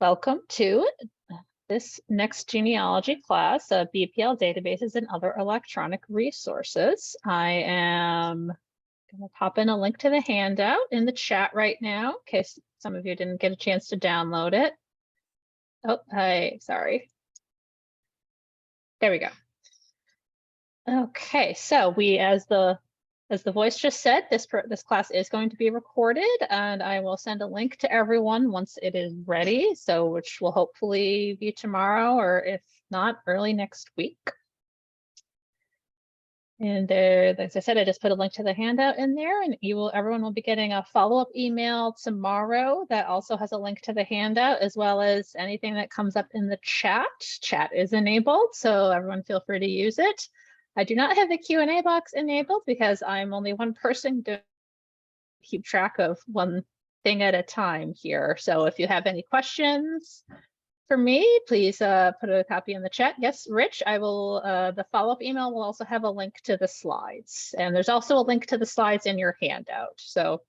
Welcome to this next genealogy class of BPL databases and other electronic resources. I am going to pop in a link to the handout in the chat right now, in case some of you didn't get a chance to download it. Oh, sorry. There we go. Okay, so as the voice just said, this class is going to be recorded, and I will send a link to everyone once it is ready, so which will hopefully be tomorrow, or if not, early next week. And as I said, I just put a link to the handout in there, and everyone will be getting a follow-up email tomorrow that also has a link to the handout, as well as anything that comes up in the chat. Chat is enabled, so everyone feel free to use it. I do not have the Q&A box enabled because I'm only one person to keep track of one thing at a time here. So if you have any questions for me, please put a copy in the chat. Yes, Rich, I will, the follow-up email will also have a link to the slides. And there's also a link to the slides in your handout. So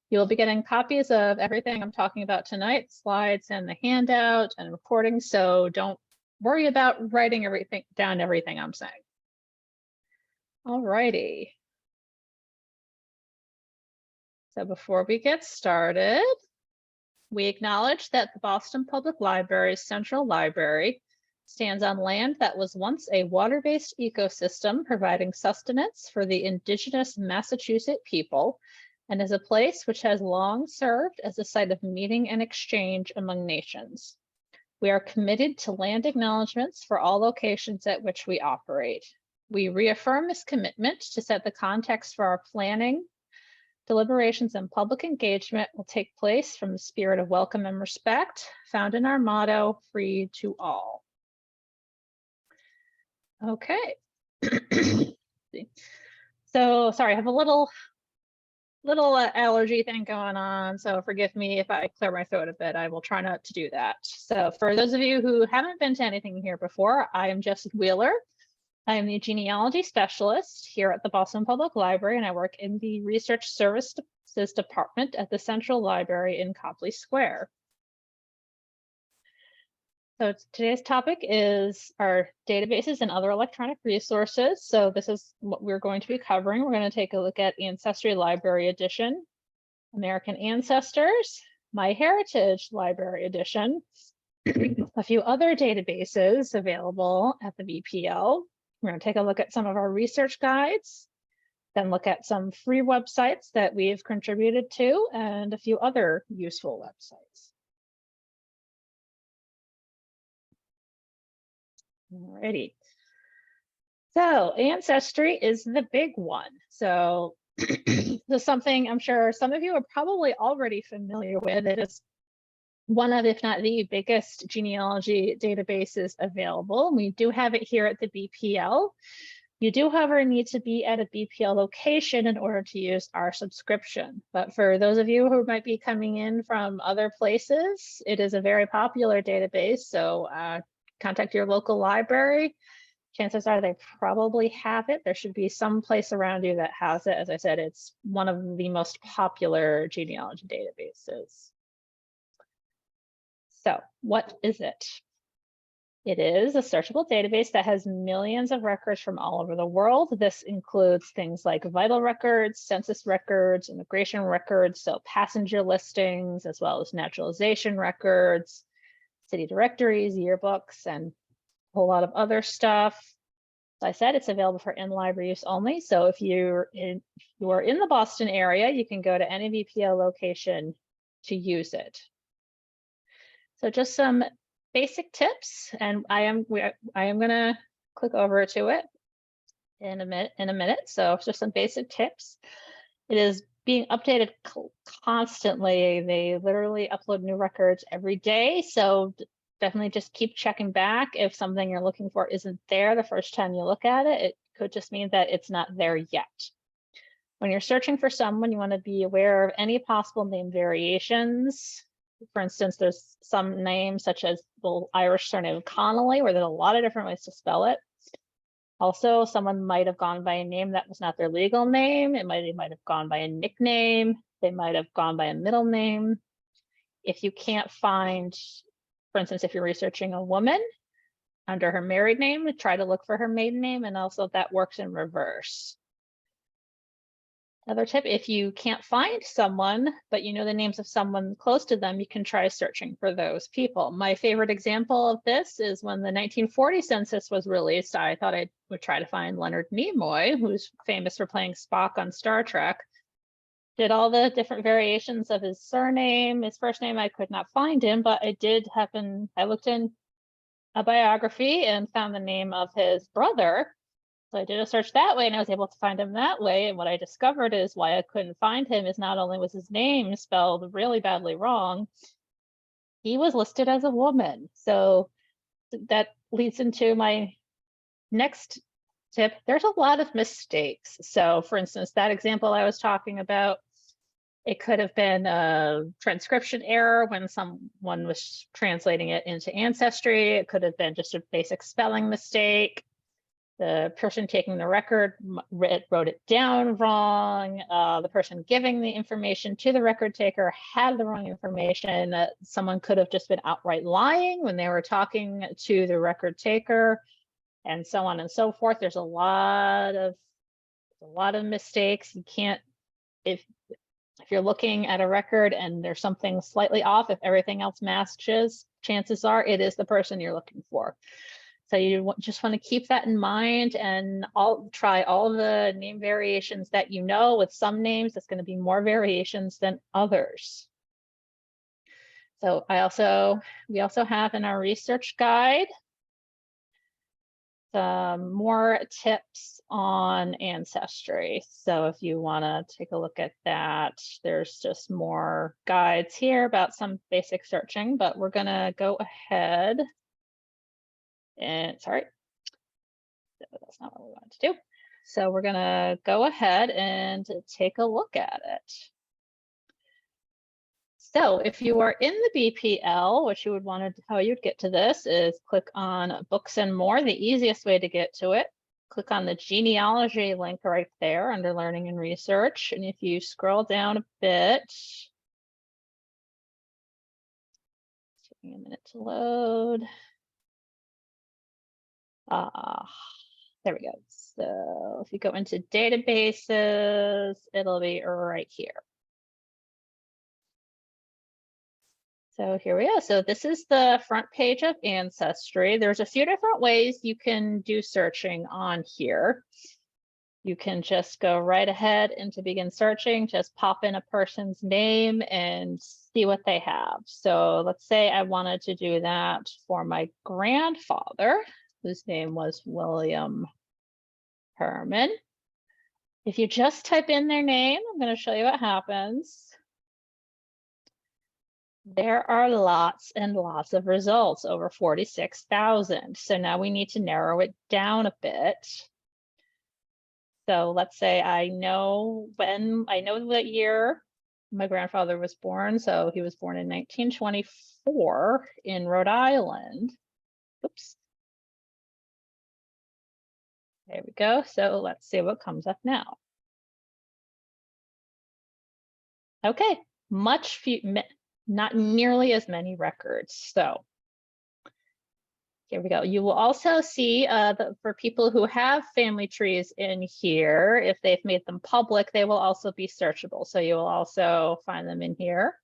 you'll be getting copies of everything I'm talking about tonight, slides and the handout and recording. So don't worry about writing everything I'm saying. All righty. So before we get started, we acknowledge that the Boston Public Library's Central Library stands on land that was once a water-based ecosystem providing sustenance for the indigenous Massachusetts people, and is a place which has long served as a site of meeting and exchange among nations. We are committed to land acknowledgements for all locations at which we operate. We reaffirm this commitment to set the context for our planning, deliberations, and public engagement will take place from the spirit of welcome and respect found in our motto, free to all. Okay. So sorry, I have a little allergy thing going on, so forgive me if I clear my throat a bit. I will try not to do that. So for those of you who haven't been to anything here before, I am Jessie Wheeler. I am the genealogy specialist here at the Boston Public Library, and I work in the Research Services Department at the Central Library in Copley Square. So today's topic is our databases and other electronic resources. So this is what we're going to be covering. We're going to take a look at Ancestry Library Edition, American Ancestors, MyHeritage Library Edition, a few other databases available at the BPL. We're going to take a look at some of our research guides, then look at some free websites that we've contributed to, and a few other useful websites. Alrighty. So Ancestry is the big one. So this is something I'm sure some of you are probably already familiar with. It is one of, if not the biggest genealogy databases available. We do have it here at the BPL. You do, however, need to be at a BPL location in order to use our subscription. But for those of you who might be coming in from other places, it is a very popular database. So contact your local library. Chances are they probably have it. There should be some place around you that has it. As I said, it's one of the most popular genealogy databases. So what is it? It is a searchable database that has millions of records from all over the world. This includes things like vital records, census records, immigration records, so passenger listings, as well as naturalization records, city directories, yearbooks, and a whole lot of other stuff. As I said, it's available for in-library use only. So if you are in the Boston area, you can go to any BPL location to use it. So just some basic tips, and I am going to click over to it in a minute. So just some basic tips. It is being updated constantly. They literally upload new records every day. So definitely just keep checking back. If something you're looking for isn't there the first time you look at it, it could just mean that it's not there yet. When you're searching for someone, you want to be aware of any possible name variations. For instance, there's some names such as the Irish surname Connolly, where there's a lot of different ways to spell it. Also, someone might have gone by a name that was not their legal name. They might have gone by a nickname. They might have gone by a middle name. If you can't find for instance, if you're researching a woman under her married name, try to look for her maiden name, and also that works in reverse. Another tip, if you can't find someone, but you know the names of someone close to them, you can try searching for those people. My favorite example of this is when the 1940 census was released, I thought I would try to find Leonard Nimoy, who's famous for playing Spock on Star Trek. Did all the different variations of his surname, his first name, I could not find him, but I looked in a biography and found the name of his brother. So I did a search that way and I was able to find him that way. And what I discovered is why I couldn't find him is not only was his name spelled really badly wrong, he was listed as a woman. So that leads into my next tip. There's a lot of mistakes. So for instance, that example I was talking about, it could have been a transcription error when someone was translating it into Ancestry. It could have been just a basic spelling mistake. The person taking the record wrote it down wrong. The person giving the information to the record taker had the wrong information. Someone could have just been outright lying when they were talking to the record taker, and so on and so forth. There's a lot of mistakes. You can't, if you're looking at a record and there's something slightly off, if everything else matches, chances are it is the person you're looking for. So you just want to keep that in mind, and try all the name variations that you know. With some names, it's going to be more variations than others. So we also have in our research guide some more tips on Ancestry. So if you want to take a look at that, there's just more guides here about some basic searching, but we're going to go ahead. And sorry, that's not what we wanted to do. So we're going to go ahead and take a look at it. So if you are in the BPL, what you would want to, how you'd get to this is click on Books and More, the easiest way to get to it. Click on the genealogy link right there under Learning and Research. And if you scroll down a bit, it's taking a minute to load. There we go. So if you go into databases, it'll be right here. So here we go. So this is the front page of Ancestry. There's a few different ways you can do searching on here. You can just go right ahead and to begin searching, just pop in a person's name and see what they have. So let's say I wanted to do that for my grandfather, whose name was William Herman. If you just type in their name, I'm going to show you what happens. There are lots and lots of results, over 46,000. So now we need to narrow it down a bit. So let's say I know what year my grandfather was born. So he was born in 1924 in Rhode Island. Oops. There we go. So let's see what comes up now. Okay, not nearly as many records. So here we go. You will also see for people who have family trees in here, if they've made them public, they will also be searchable. So you will also find them in here.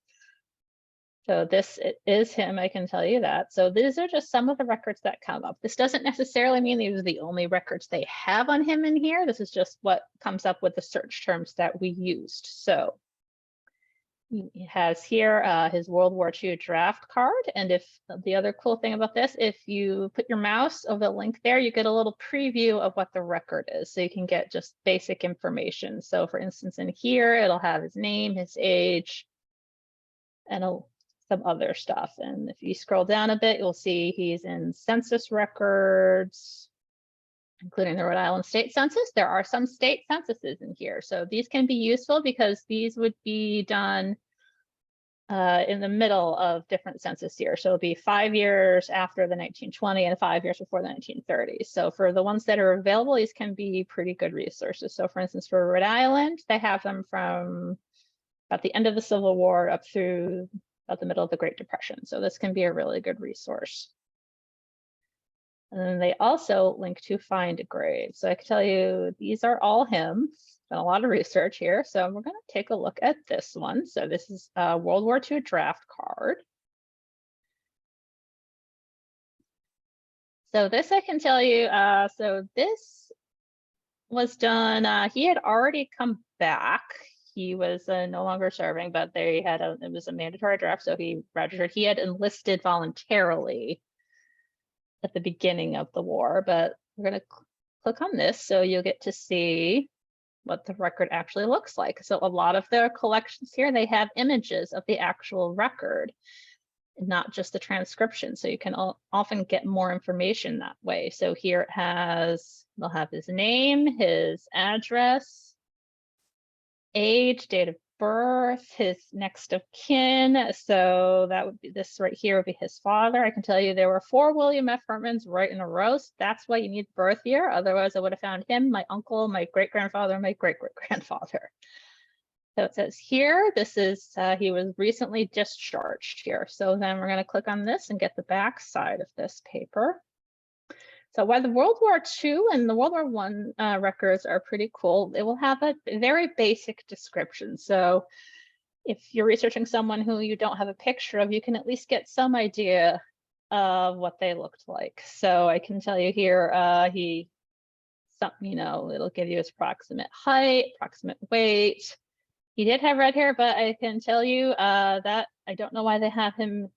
So this is him, I can tell you that. So these are just some of the records that come up. This doesn't necessarily mean these are the only records they have on him in here. This is just what comes up with the search terms that we used. So he has here his World War II draft card. And if the other cool thing about this, if you put your mouse over the link there, you get a little preview of what the record is. So you can get just basic information. So for instance, in here, it'll have his name, his age, and some other stuff. And if you scroll down a bit, you'll see he's in census records, including the Rhode Island State Census. There are some state censuses in here. So these can be useful because these would be done in the middle of different census years. So it'll be 5 years after the 1920 and 5 years before the 1930s. So for the ones that are available, these can be pretty good resources. So for instance, for Rhode Island, they have them from about the end of the Civil War up through about the middle of the Great Depression. So this can be a really good resource. And then they also link to find a grave. So I can tell you, these are all him. Done a lot of research here. So we're going to take a look at this one. So this is a World War II draft card. So this I can tell you, so this was done, he had already come back. He was no longer serving, but they had it was a mandatory draft, so he registered. He had enlisted voluntarily at the beginning of the war, but we're going to click on this so you'll get to see what the record actually looks like. So a lot of their collections here, they have images of the actual record, not just the transcription. So you can often get more information that way. So here it has, they'll have his name, his address, age, date of birth, his next of kin. So that would be, this right here would be his father. I can tell you there were 4 William F. Hermans right in a row. So that's why you need birth year. Otherwise I would have found him, my uncle, my great-grandfather, my great-great-grandfather. So it says here, this is, he was recently discharged here. So then we're going to click on this and get the back side of this paper. So while the World War II and the World War I records are pretty cool, it will have a very basic description. So if you're researching someone who you don't have a picture of, you can at least get some idea of what they looked like. So I can tell you here, it'll give you his approximate height, approximate weight. He did have red hair, but I can tell you that I don't know why they have him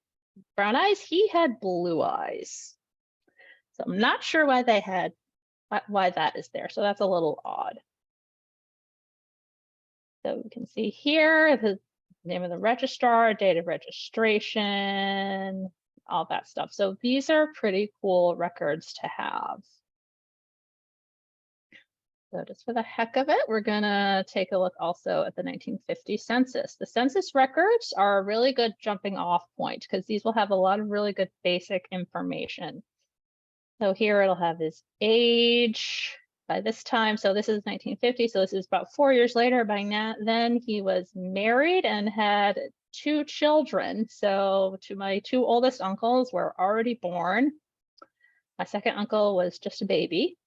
brown eyes. He had blue eyes. So I'm not sure why they had, why that is there. So that's a little odd. So we can see here the name of the registrar, date of registration, all that stuff. So these are pretty cool records to have. So just for the heck of it, we're gonna take a look also at the 1950 census. The census records are a really good jumping off point because these will have a lot of really good basic information. So here it'll have his age by this time. So this is 1950. So this is about 4 years later. By now, then he was married and had 2 children. So my 2 oldest uncles were already born. My second uncle was just a baby.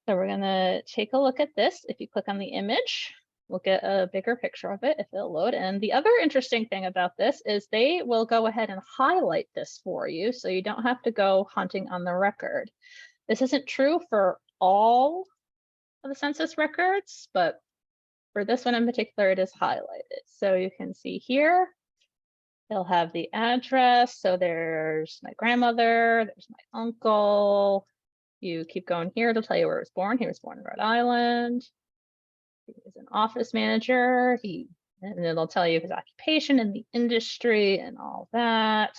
So we're going to take a look at this. If you click on the image, we'll get a bigger picture of it if it'll load. And the other interesting thing about this is they will go ahead and highlight this for you, so you don't have to go hunting on the record. This isn't true for all of the census records, but for this one in particular, it is highlighted. So you can see here, they'll have the address. So there's my grandmother, there's my uncle. You keep going here to tell you where he was born. He was born in Rhode Island. He was an office manager. And it'll tell you his occupation in the industry and all that.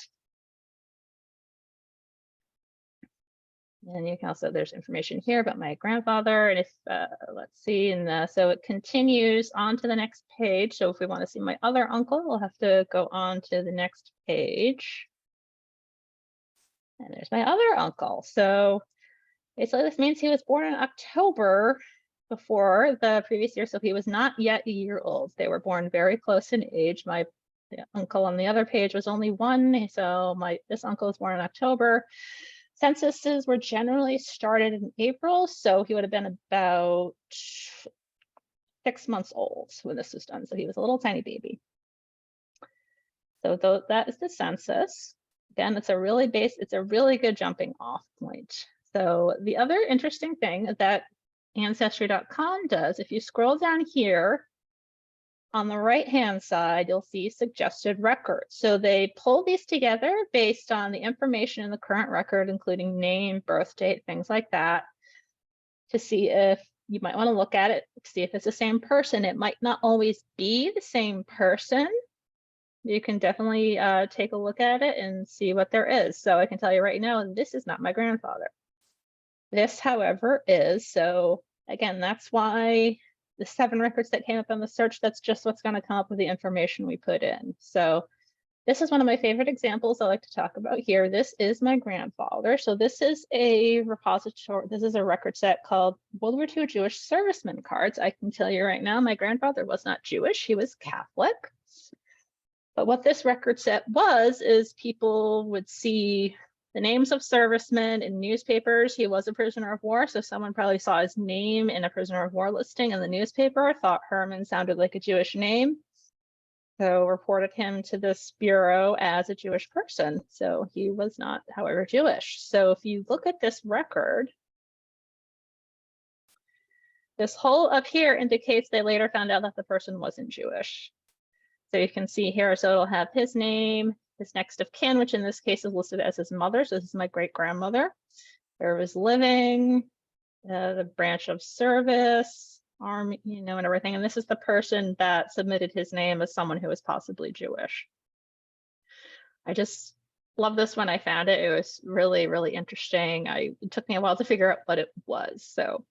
And you can also, there's information here about my grandfather. And if, let's see, and so it continues on to the next page. So if we want to see my other uncle, we'll have to go on to the next page. And there's my other uncle. So basically, this means he was born in October before the previous year, so he was not yet a year old. They were born very close in age. My uncle on the other page was only 1, so this uncle was born in October. Censuses were generally started in April, so he would have been about 6 months old when this was done. So he was a little tiny baby. So that is the census. Again, it's a really good jumping off point. So the other interesting thing that Ancestry.com does, if you scroll down here on the right-hand side, you'll see suggested records. So they pull these together based on the information in the current record, including name, birth date, things like that, to see if you might want to look at it, see if it's the same person. It might not always be the same person. You can definitely take a look at it and see what there is. So I can tell you right now, this is not my grandfather. This, however, is. So again, that's why the 7 records that came up on the search, that's just what's going to come up with the information we put in. So this is one of my favorite examples I like to talk about here. This is my grandfather. So this is a repository. This is a record set called World War II Jewish Servicemen Cards. I can tell you right now, my grandfather was not Jewish. He was Catholic. But what this record set is people would see the names of servicemen in newspapers. He was a prisoner of war, so someone probably saw his name in a prisoner of war listing in the newspaper, thought Herman sounded like a Jewish name, so reported him to this bureau as a Jewish person. So he was not, however, Jewish. So if you look at this record, this hole up here indicates they later found out that the person wasn't Jewish. So you can see here, so it'll have his name, his next of kin, which in this case is listed as his mother. So this is my great-grandmother. Where was living, the branch of service, army, you know, and everything. And this is the person that submitted his name as someone who was possibly Jewish. I just love this when I found it. It was really, really interesting. It took me a while to figure out what it was. So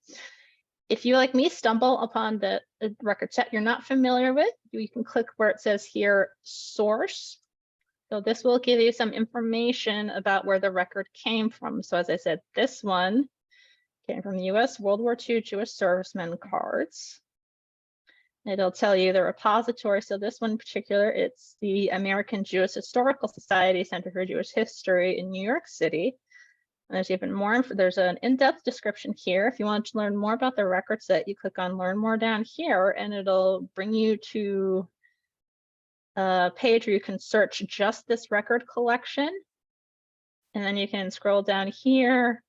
if you, like me, stumble upon the record set you're not familiar with, you can click where it says here, source. So this will give you some information about where the record came from. So as I said, this one came from the US World War II Jewish servicemen cards. It'll tell you the repository. So this one in particular, it's the American Jewish Historical Society Center for Jewish History in New York City. And there's even more, there's an in-depth description here. If you want to learn more about the record set, you click on Learn More down here, and it'll bring you to a page where you can search just this record collection. And then you can scroll down here,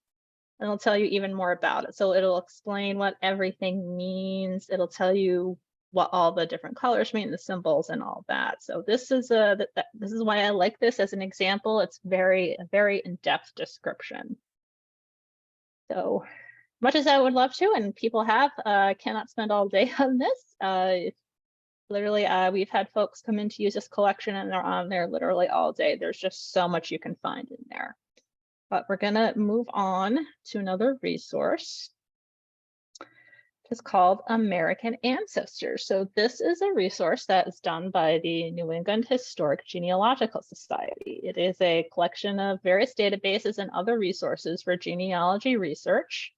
and it'll tell you even more about it. So it'll explain what everything means. It'll tell you what all the different colors mean, the symbols and all that. So this is this is why I like this as an example. It's a very in-depth description. So much as I would love to, and people have, cannot spend all day on this. Literally, we've had folks come in to use this collection and they're on there literally all day. There's just so much you can find in there. But we're gonna move on to another resource. It's called American Ancestors. So this is a resource that is done by the New England Historic Genealogical Society. It is a collection of various databases and other resources for genealogy research.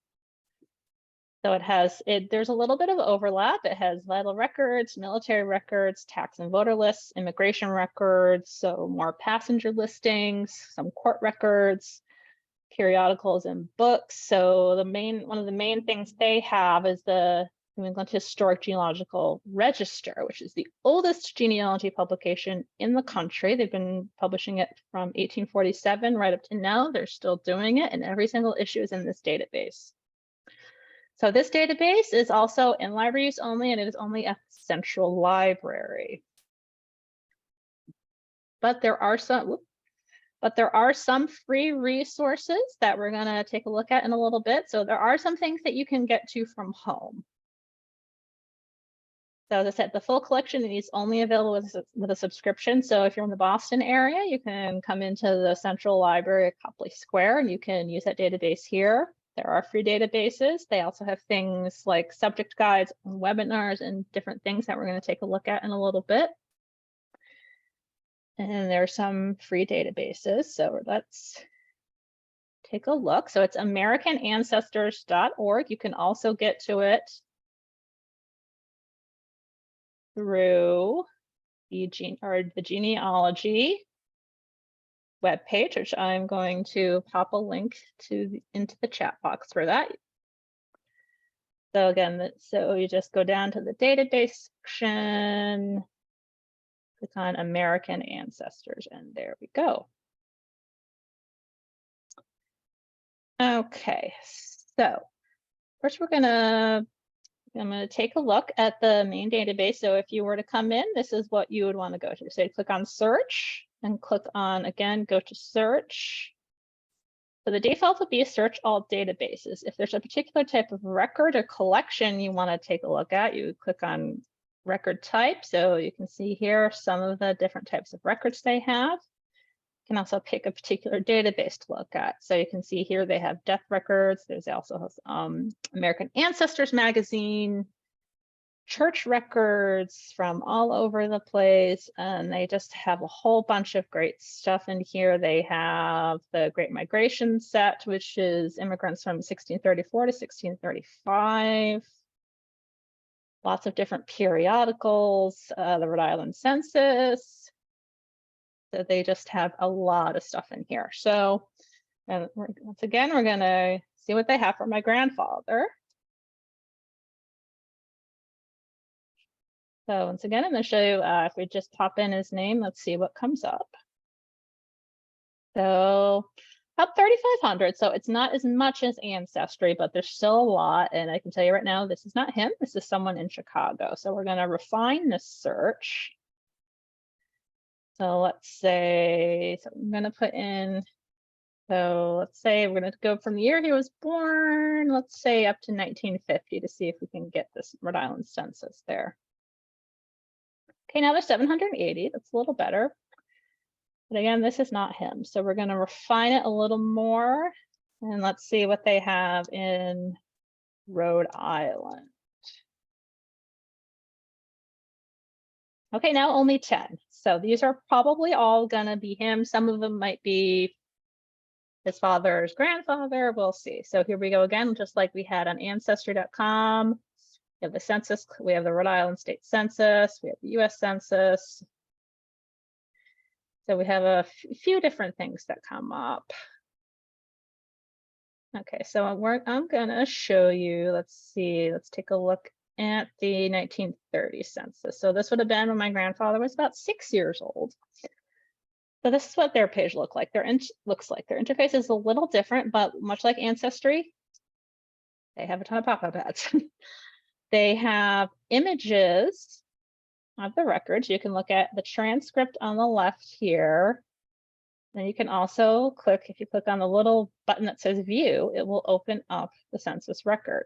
So it has, there's a little bit of overlap. It has vital records, military records, tax and voter lists, immigration records, so more passenger listings, some court records, periodicals and books. So one of the main things they have is the New England Historic Genealogical Register, which is the oldest genealogy publication in the country. They've been publishing it from 1847 right up to now. They're still doing it, and every single issue is in this database. So this database is also in library use only, and it is only at the central library. But there are some free resources that we're going to take a look at in a little bit. So there are some things that you can get to from home. So as I said, the full collection is only available with a subscription. So if you're in the Boston area, you can come into the Central Library at Copley Square and you can use that database here. There are free databases. They also have things like subject guides, webinars, and different things that we're going to take a look at in a little bit. And there are some free databases. So let's take a look. So it's americanancestors.org. You can also get to it through the genealogy webpage, which I'm going to pop a link to into the chat box for that. So again, so you just go down to the database section, click on American Ancestors, and there we go. Okay, so first I'm going to take a look at the main database. So if you were to come in, this is what you would want to go to. So you click on search and click on, again, go to search. So the default will be search all databases. If there's a particular type of record or collection you want to take a look at, you click on record type. So you can see here some of the different types of records they have. You can also pick a particular database to look at. So you can see here they have death records. There's also American Ancestors magazine, church records from all over the place, and they just have a whole bunch of great stuff in here. They have the Great Migration set, which is immigrants from 1634 to 1635. Lots of different periodicals, the Rhode Island Census, So they just have a lot of stuff in here. So, and once again, we're going to see what they have for my grandfather. So once again, I'm going to show you, if we just pop in his name, let's see what comes up. So about 3,500. So it's not as much as Ancestry, but there's still a lot. And I can tell you right now, this is not him. This is someone in Chicago. So we're going to refine this search. So let's say, so I'm going to put in, so let's say we're going to go from the year he was born, let's say up to 1950 to see if we can get this Rhode Island census there. Okay, now there's 780. That's a little better. But again, this is not him. So we're going to refine it a little more. And let's see what they have in Rhode Island. Okay, now only 10. So these are probably all going to be him. Some of them might be his father's grandfather. We'll see. So here we go again, just like we had on Ancestry.com. We have the census. We have the Rhode Island State Census. We have the US Census. So we have a few different things that come up. Okay, so I'm going to show you, let's see, let's take a look at the 1930 census. So this would have been when my grandfather was about 6 years old. So this is what their page looks like. Their interface is a little different, but much like Ancestry, they have a ton of pop-up ads. They have images of the records. You can look at the transcript on the left here. And you can also click, if you click on the little button that says view, it will open up the census record.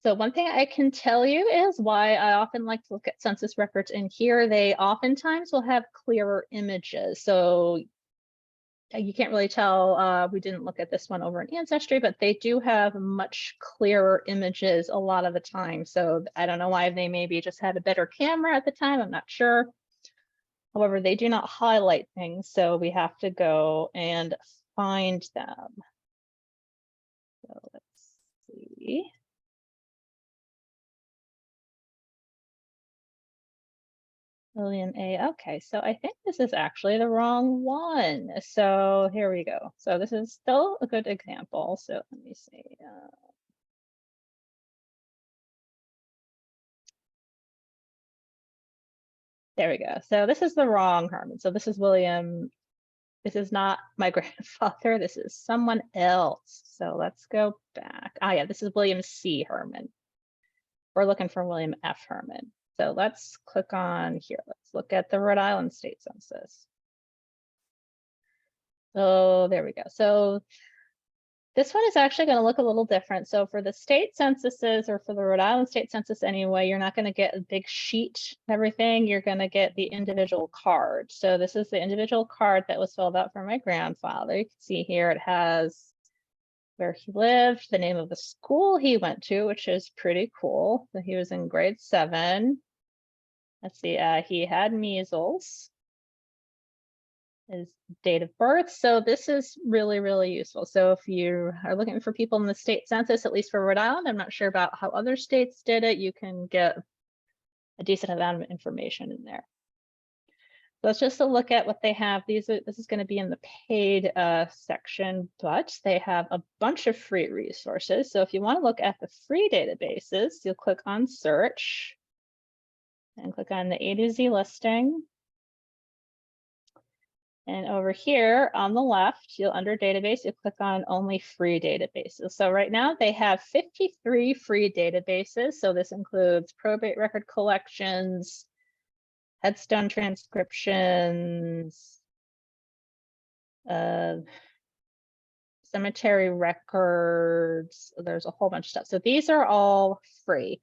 So one thing I can tell you is why I often like to look at census records in here. They oftentimes will have clearer images. So you can't really tell, we didn't look at this one over in Ancestry, but they do have much clearer images a lot of the time. So I don't know why they maybe just had a better camera at the time, I'm not sure. However, they do not highlight things, so we have to go and find them. So let's see. William A. Okay, so I think this is actually the wrong one. So here we go. So this is still a good example. So let me see. There we go. So this is the wrong Herman. So this is William. This is not my grandfather. This is someone else. So let's go back. Ah, yeah, this is William C. Herman. We're looking for William F. Herman. So let's click on here. Let's look at the Rhode Island State Census. So there we go. So this one is actually going to look a little different. So for the state censuses, or for the Rhode Island State Census anyway, you're not going to get a big sheet and everything. You're going to get the individual card. So this is the individual card that was filled out for my grandfather. You can see here it has where he lived, the name of the school he went to, which is pretty cool. So he was in grade 7. Let's see, he had measles. His date of birth. So this is really, really useful. So if you are looking for people in the state census, at least for Rhode Island, I'm not sure about how other states did it, you can get a decent amount of information in there. So it's just a look at what they have. This is going to be in the paid section, but they have a bunch of free resources. So if you want to look at the free databases, you'll click on search and click on the A to Z listing. And over here on the left, you'll under database, you click on only free databases. So right now they have 53 free databases. So this includes probate record collections, headstone transcriptions, cemetery records. There's a whole bunch of stuff. So these are all free.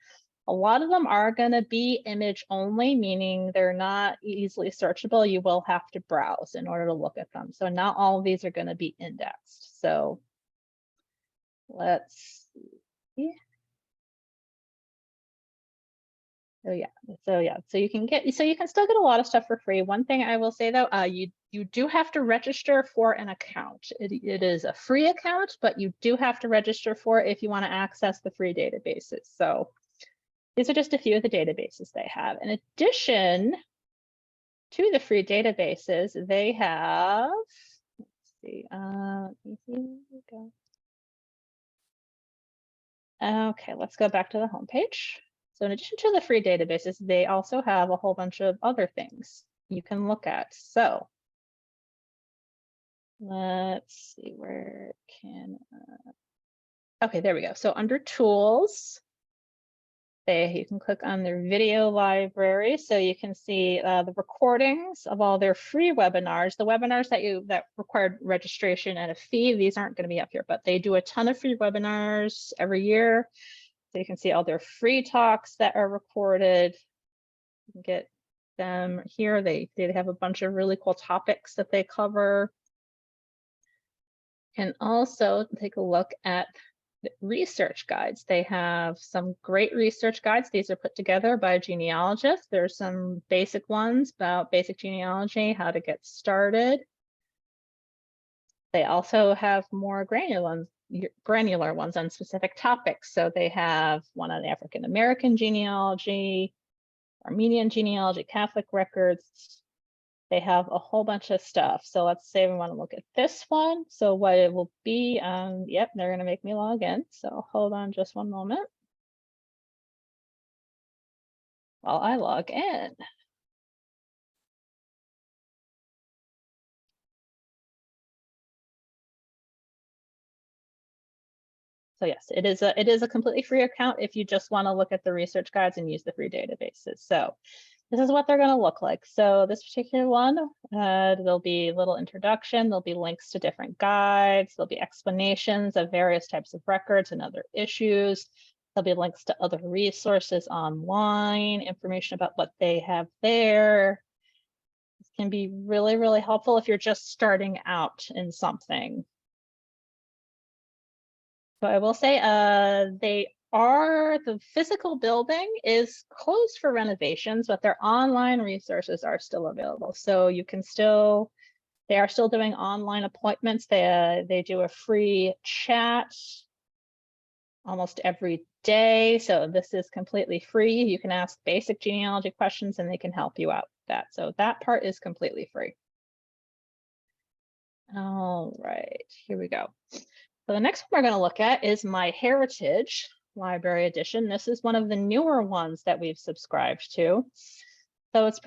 A lot of them are going to be image only, meaning they're not easily searchable. You will have to browse in order to look at them. So not all of these are going to be indexed. So let's see. So you can still get a lot of stuff for free. One thing I will say though, you do have to register for an account. It is a free account, but you do have to register for it if you want to access the free databases. So These are just a few of the databases they have. In addition to the free databases, they have, let's see, here we go. Okay, let's go back to the homepage. So in addition to the free databases, they also have a whole bunch of other things you can look at. So let's see, where can, okay, there we go. So under tools, you can click on their video library, so you can see the recordings of all their free webinars. The webinars that required registration and a fee, these aren't going to be up here, but they do a ton of free webinars every year. So you can see all their free talks that are recorded. You can get them here. They have a bunch of really cool topics that they cover. You can also take a look at research guides. They have some great research guides. These are put together by genealogists. There's some basic ones about basic genealogy, how to get started. They also have more granular ones on specific topics. So they have one on African American genealogy, Armenian genealogy, Catholic records. They have a whole bunch of stuff. So let's say we want to look at this one. So what it will be, yep, they're going to make me log in. So hold on just one moment while I log in. So yes, it is a completely free account if you just want to look at the research guides and use the free databases. So this is what they're going to look like. So this particular one, there'll be a little introduction. There'll be links to different guides. There'll be explanations of various types of records and other issues. There'll be links to other resources online, information about what they have there. This can be really, really helpful if you're just starting out in something. So I will say the physical building is closed for renovations, but their online resources are still available. So you can they are still doing online appointments. They do a free chat almost every day. So this is completely free. You can ask basic genealogy questions and they can help you out with that. So that part is completely free. All right, here we go. So the next one we're going to look at is My Heritage Library Edition. This is one of the newer ones that we've subscribed to. So it's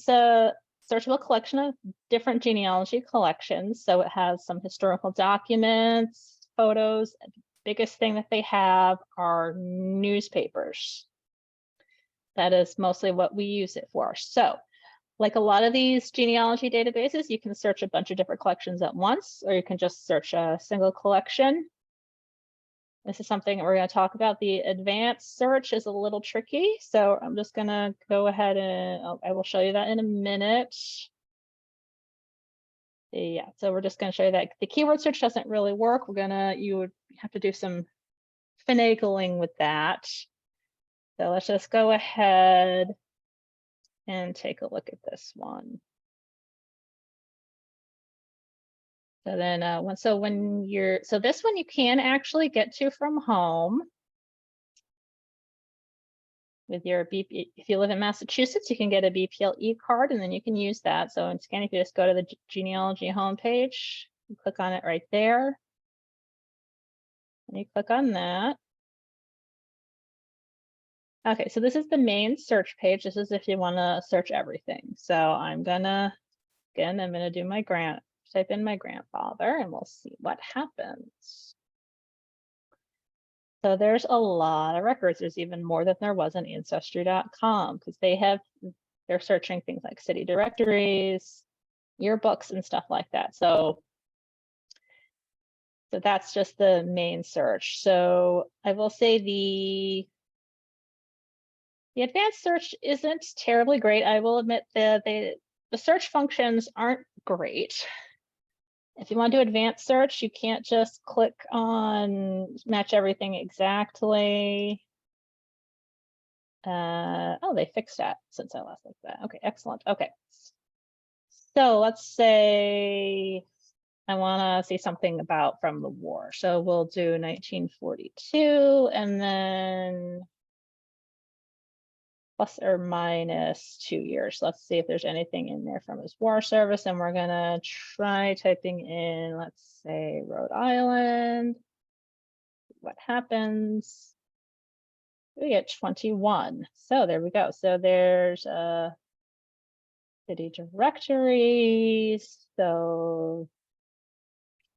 a searchable collection of different genealogy collections. So it has some historical documents, photos. The biggest thing that they have are newspapers. That is mostly what we use it for. So like a lot of these genealogy databases, you can search a bunch of different collections at once, or you can just search a single collection. This is something that we're going to talk about. The advanced search is a little tricky, so I'm just going to go ahead and I will show you that in a minute. Yeah, so we're just going to show you that the keyword search doesn't really work. You would have to do some finagling with that. So let's just go ahead and take a look at this one. So then this one you can actually get to from home with your BP. If you live in Massachusetts, you can get a BPL e-card and then you can use that. So if you just go to the genealogy homepage, you click on it right there. And you click on that. Okay, so this is the main search page. This is if you want to search everything. So I'm gonna do my type in my grandfather and we'll see what happens. So there's a lot of records. There's even more than there was on Ancestry.com because they're searching things like city directories, yearbooks, and stuff like that. So that's just the main search. So I will say the advanced search isn't terribly great. I will admit that the search functions aren't great. If you want to do advanced search, you can't just click on match everything exactly. Oh, they fixed that since I last looked at that. Okay, excellent. Okay. So let's say I want to see something from the war. So we'll do 1942 and then plus or minus 2 years. Let's see if there's anything in there from his war service. And we're gonna try typing in, let's say, Rhode Island. What happens? We get 21. So there we go. So there's city directories. So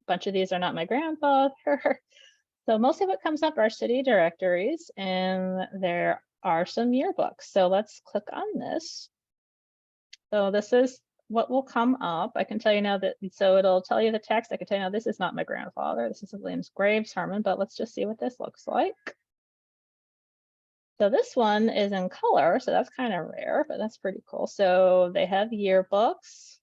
a bunch of these are not my grandfather. So most of what comes up are city directories, and there are some yearbooks. So let's click on this. So this is what will come up. I can tell you now that, so it'll tell you the text. I can tell you now this is not my grandfather. This is William's Graves Herman, but let's just see what this looks like. So this one is in color, so that's kind of rare, but that's pretty cool. So they have yearbooks.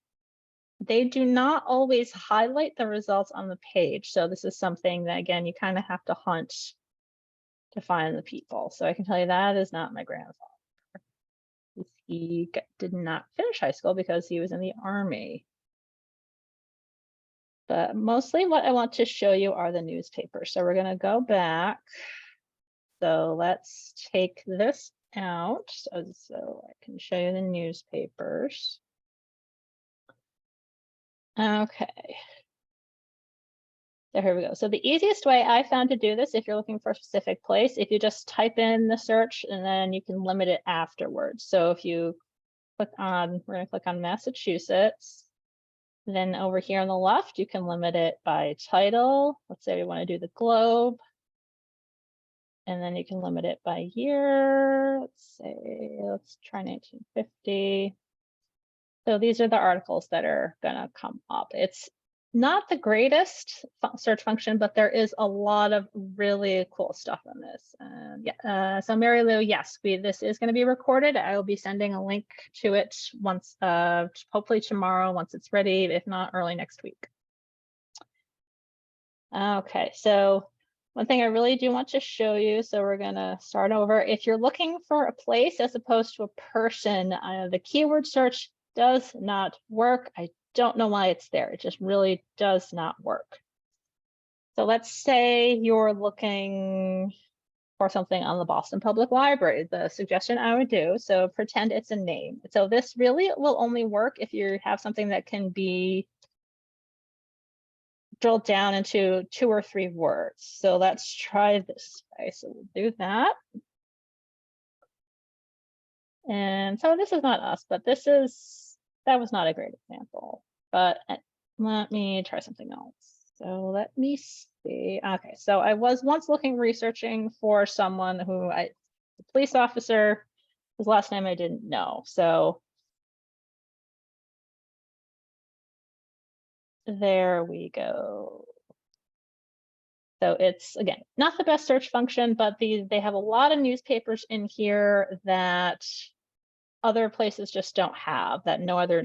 They do not always highlight the results on the page. So this is something that, again, you kind of have to hunt to find the people. So I can tell you that is not my grandfather. He did not finish high school because he was in the Army. But mostly what I want to show you are the newspapers. So we're going to go back. So let's take this out so I can show you the newspapers. Okay. So here we go. So the easiest way I found to do this, if you're looking for a specific place, if you just type in the search and then you can limit it afterwards. So if you click on, we're going to click on Massachusetts. Then over here on the left, you can limit it by title. Let's say we want to do the Globe. And then you can limit it by year. Let's say, let's try 1950. So these are the articles that are going to come up. It's not the greatest search function, but there is a lot of really cool stuff in this. So Mary Lou, yes, this is going to be recorded. I will be sending a link to it once, hopefully tomorrow, once it's ready, if not early next week. Okay, so one thing I really do want to show you, so we're going to start over. If you're looking for a place as opposed to a person, the keyword search does not work. I don't know why it's there. It just really does not work. So let's say you're looking for something on the Boston Public Library. The suggestion I would do, so pretend it's a name. So this really will only work if you have something that can be drilled down into 2 or 3 words. So let's try this. Okay, so we'll do that. And so this is not us, but that was not a great example. But let me try something else. So let me see. Okay, so I was once researching for someone who a police officer, whose last name I didn't know. So there we go. So it's, again, not the best search function, but they have a lot of newspapers in here that other places just don't have, that no other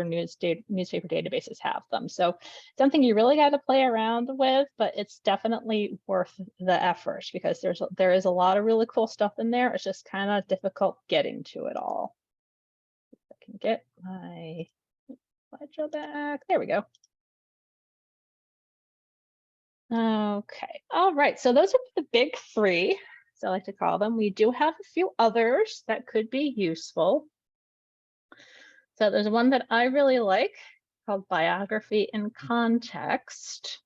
newspaper databases have them. So something you really got to play around with, but it's definitely worth the effort because there is a lot of really cool stuff in there. It's just kind of difficult getting to it all. If I can get my slideshow back. There we go. Okay, all right, so those are the big 3, as I like to call them. We do have a few others that could be useful. So there's one that I really like called Biography in Context.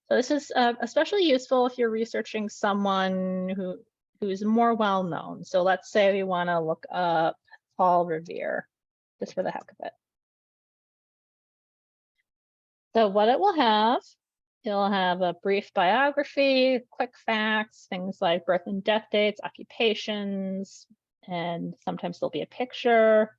So this is especially useful if you're researching someone who's more well-known. So let's say we want to look up Paul Revere, just for the heck of it. So what it will have, it'll have a brief biography, quick facts, things like birth and death dates, occupations, and sometimes there'll be a picture.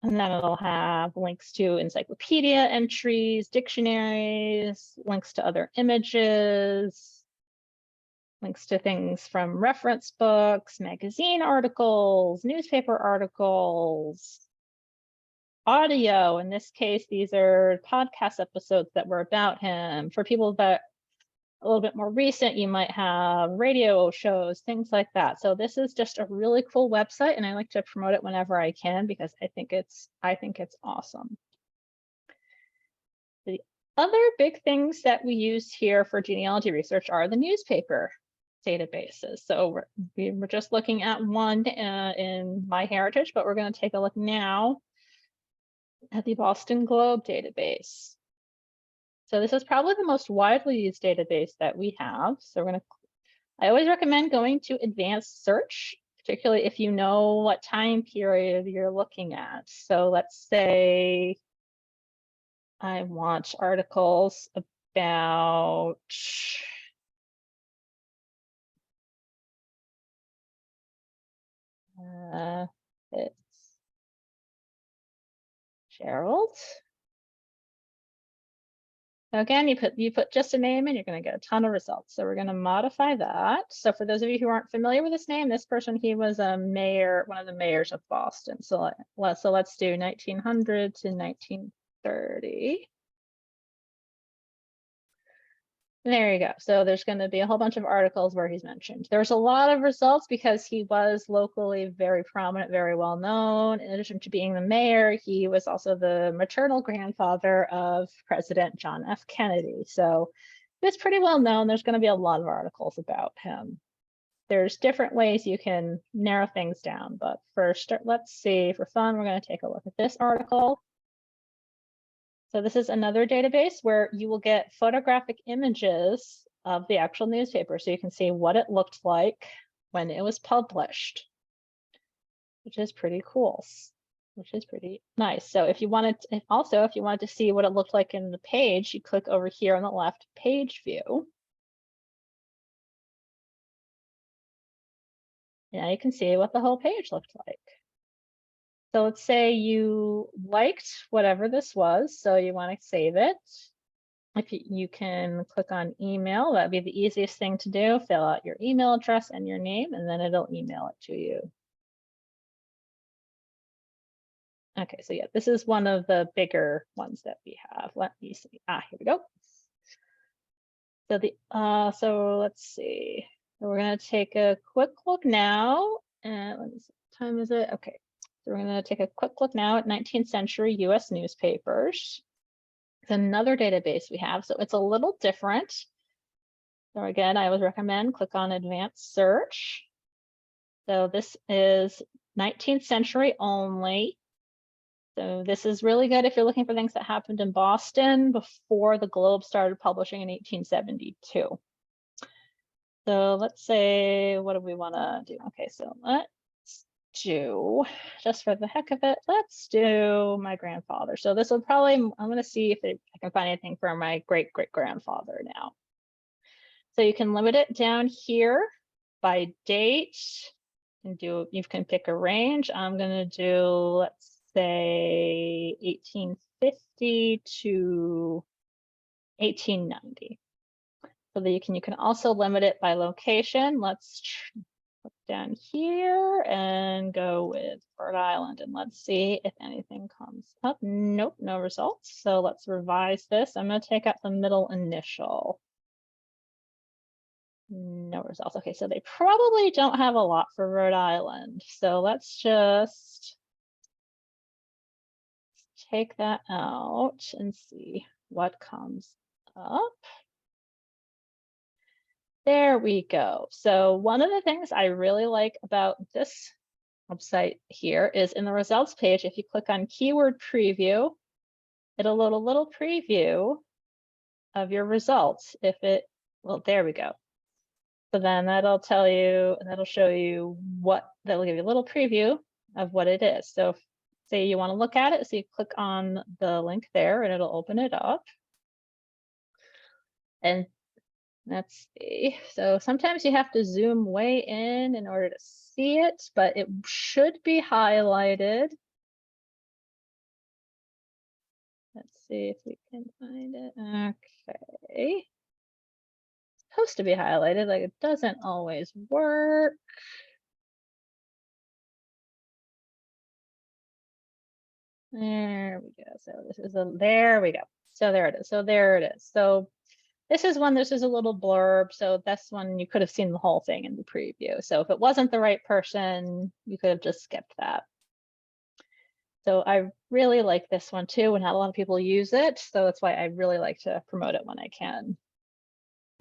And then it'll have links to encyclopedia entries, dictionaries, links to other images, links to things from reference books, magazine articles, newspaper articles, audio. In this case, these are podcast episodes that were about him. For people that a little bit more recent, you might have radio shows, things like that. So this is just a really cool website, and I like to promote it whenever I can because I think it's awesome. The other big things that we use here for genealogy research are the newspaper. databases. So we're just looking at one in MyHeritage, but we're going to take a look now at the Boston Globe database. So this is probably the most widely used database that we have. So I always recommend going to advanced search, particularly if you know what time period you're looking at. So let's say I want articles about it's Gerald. So again, you put just a name and you're going to get a ton of results. So we're going to modify that. So for those of you who aren't familiar with this name, this person, he was a mayor, one of the mayors of Boston. So let's do 1900 to 1930. There you go. So there's going to be a whole bunch of articles where he's mentioned. There's a lot of results because he was locally very prominent, very well known. In addition to being the mayor, he was also the maternal grandfather of President John F. Kennedy. So he was pretty well known. There's going to be a lot of articles about him. There's different ways you can narrow things down. But first, let's see, for fun, we're going to take a look at this article. So this is another database where you will get photographic images of the actual newspaper, so you can see what it looked like when it was published, which is pretty cool, which is pretty nice. So if you wanted to see what it looked like in the page, you click over here on the left, page view. Now you can see what the whole page looked like. So let's say you liked whatever this was, so you want to save it. If you can click on email, that'd be the easiest thing to do. Fill out your email address and your name, and then it'll email it to you. Okay, so yeah, this is one of the bigger ones that we have. Let me see. Here we go. So so let's see. So we're gonna take a quick look now. And let me see, what time is it? Okay. So we're going to take a quick look now at 19th century US newspapers. It's another database we have, so it's a little different. So again, I would recommend click on advanced search. So this is 19th century only. So this is really good if you're looking for things that happened in Boston before the Globe started publishing in 1872. So let's say, what do we want to do? Okay, so let's do, just for the heck of it, let's do my grandfather. So this will probably, I'm going to see if I can find anything for my great-great-grandfather now. So you can limit it down here by date and you can pick a range. I'm going to do, let's say 1850 to 1890. So that you can also limit it by location. Let's look down here and go with Rhode Island, and let's see if anything comes up. Nope, no results. So let's revise this. I'm going to take out the middle initial. No results. Okay, so they probably don't have a lot for Rhode Island. So let's just take that out and see what comes up. There we go. So one of the things I really like about this website here is in the results page, if you click on keyword preview, it'll load a little preview of your results. Well, there we go. So then that'll tell you, that'll show you that'll give you a little preview of what it is. So say you want to look at it, so you click on the link there and it'll open it up. And let's see. So sometimes you have to zoom way in order to see it, but it should be highlighted. Let's see if we can find it. Okay. It's supposed to be highlighted, like it doesn't always work. There we go. So this is there we go. So there it is. So there it is. So this is a little blurb. So that's one you could have seen the whole thing in the preview. So if it wasn't the right person, you could have just skipped that. So I really like this one too, and not a lot of people use it. So that's why I really like to promote it when I can.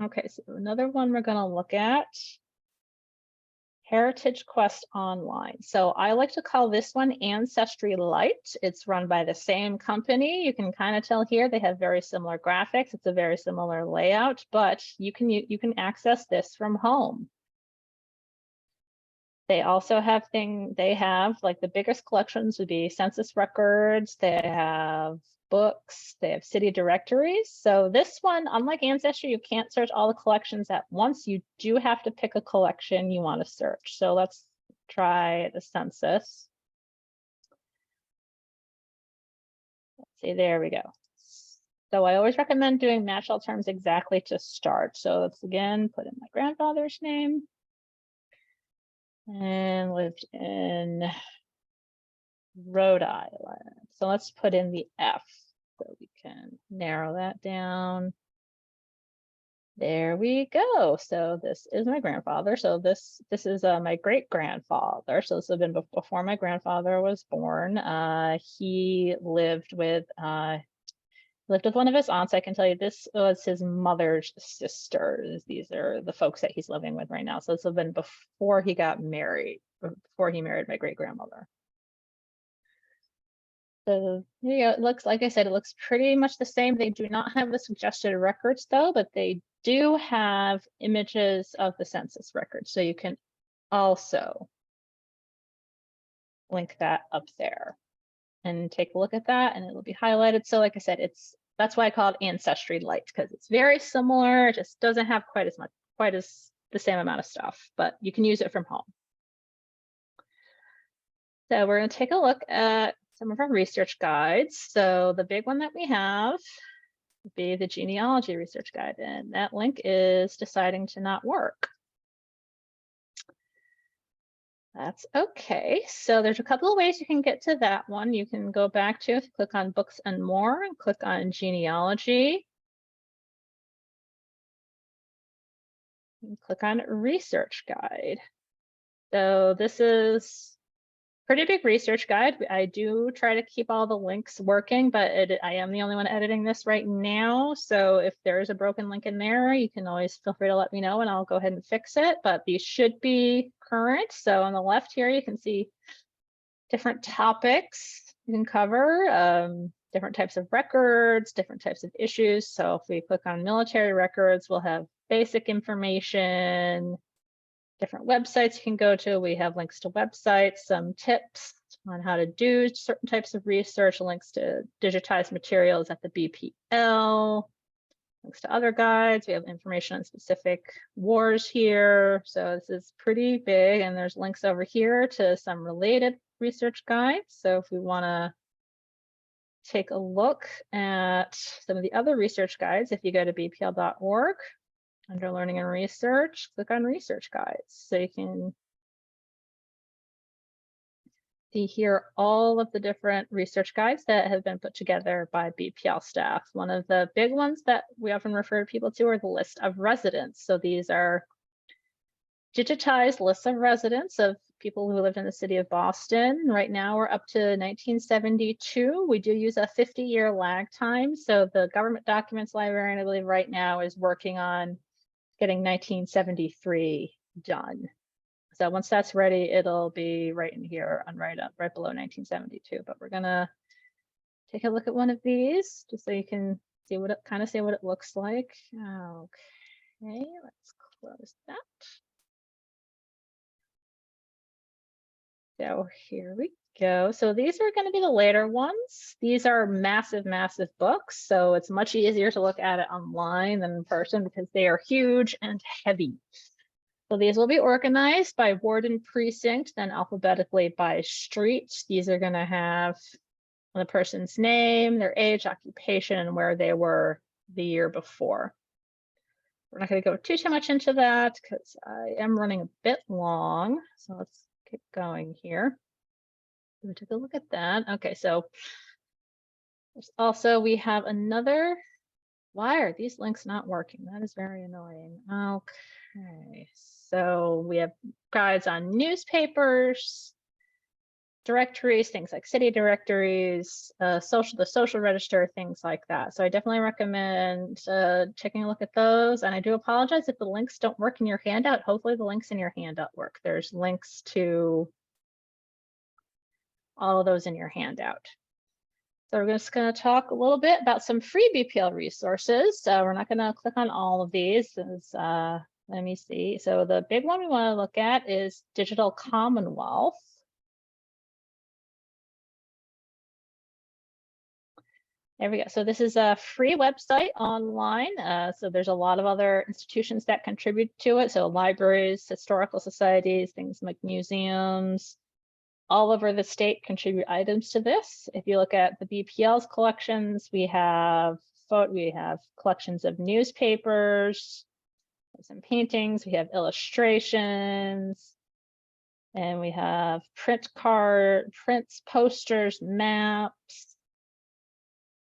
Okay, so another one we're going to look at, Heritage Quest Online. So I like to call this one Ancestry Lite. It's run by the same company. You can kind of tell here they have very similar graphics. It's a very similar layout, but you can access this from home. They also have like the biggest collections would be census records. They have books, they have city directories. So this one, unlike Ancestry, you can't search all the collections at once. You do have to pick a collection you want to search. So let's try the census. Let's see, there we go. So I always recommend doing match all terms exactly to start. So let's again put in my grandfather's name. And lived in Rhode Island. So let's put in the F so we can narrow that down. There we go. So this is my grandfather. So this is my great grandfather. So this would have been before my grandfather was born. He lived with one of his aunts. I can tell you this was his mother's sisters. These are the folks that he's living with right now. So this would have been before he got married, before he married my great grandmother. So yeah, it looks, like I said, it looks pretty much the same. They do not have the suggested records though, but they do have images of the census records. So you can also link that up there and take a look at that and it'll be highlighted. So like I said, that's why I call it Ancestry Lite, because it's very similar. It just doesn't have quite as the same amount of stuff, but you can use it from home. So we're going to take a look at some of our research guides. So the big one that we have would be the genealogy research guide, and that link is deciding to not work. That's okay. So there's a couple of ways you can get to that one. You can go back to, click on books and more and click on genealogy. And click on research guide. So this is pretty big research guide. I do try to keep all the links working, but I am the only one editing this right now. So if there's a broken link in there, you can always feel free to let me know and I'll go ahead and fix it. But these should be current. So on the left here, you can see different topics you can cover, different types of records, different types of issues. So if we click on military records, we'll have basic information, different websites you can go to. We have links to websites, some tips on how to do certain types of research, links to digitized materials at the BPL, links to other guides. We have information on specific wars here. So this is pretty big, and there's links over here to some related research guides. So if we want to take a look at some of the other research guides, if you go to bpl.org, under learning and research, click on research guides. So you can see here all of the different research guides that have been put together by BPL staff. One of the big ones that we often refer people to are the list of residents. So these are digitized lists of residents of people who lived in the city of Boston. Right now we're up to 1972. We do use a 50-year lag time. So the government documents librarian, I believe right now, is working on getting 1973 done. So once that's ready, it'll be right in here on right below 1972. But we're gonna take a look at one of these just so you can see what it looks like. Okay, let's close that. So here we go. So these are going to be the later ones. These are massive, massive books. So it's much easier to look at it online than in person because they are huge and heavy. So these will be organized by ward and precinct, then alphabetically by street. These are going to have the person's name, their age, occupation, and where they were the year before. We're not going to go too much into that because I am running a bit long. So let's keep going here. We took a look at that. Okay, so there's also, we have another. Why are these links not working? That is very annoying. Okay, so we have guides on newspapers, directories, things like city directories, the social register, things like that. So I definitely recommend taking a look at those. And I do apologize if the links don't work in your handout. Hopefully the links in your handout work. There's links to all of those in your handout. So we're just going to talk a little bit about some free BPL resources. We're not going to click on all of these. Let me see. So the big one we want to look at is Digital Commonwealth. There we go. So this is a free website online. So there's a lot of other institutions that contribute to it. So libraries, historical societies, things like museums, all over the state contribute items to this. If you look at the BPL's collections, we have collections of newspapers, some paintings, we have illustrations, and we have prints, posters, maps,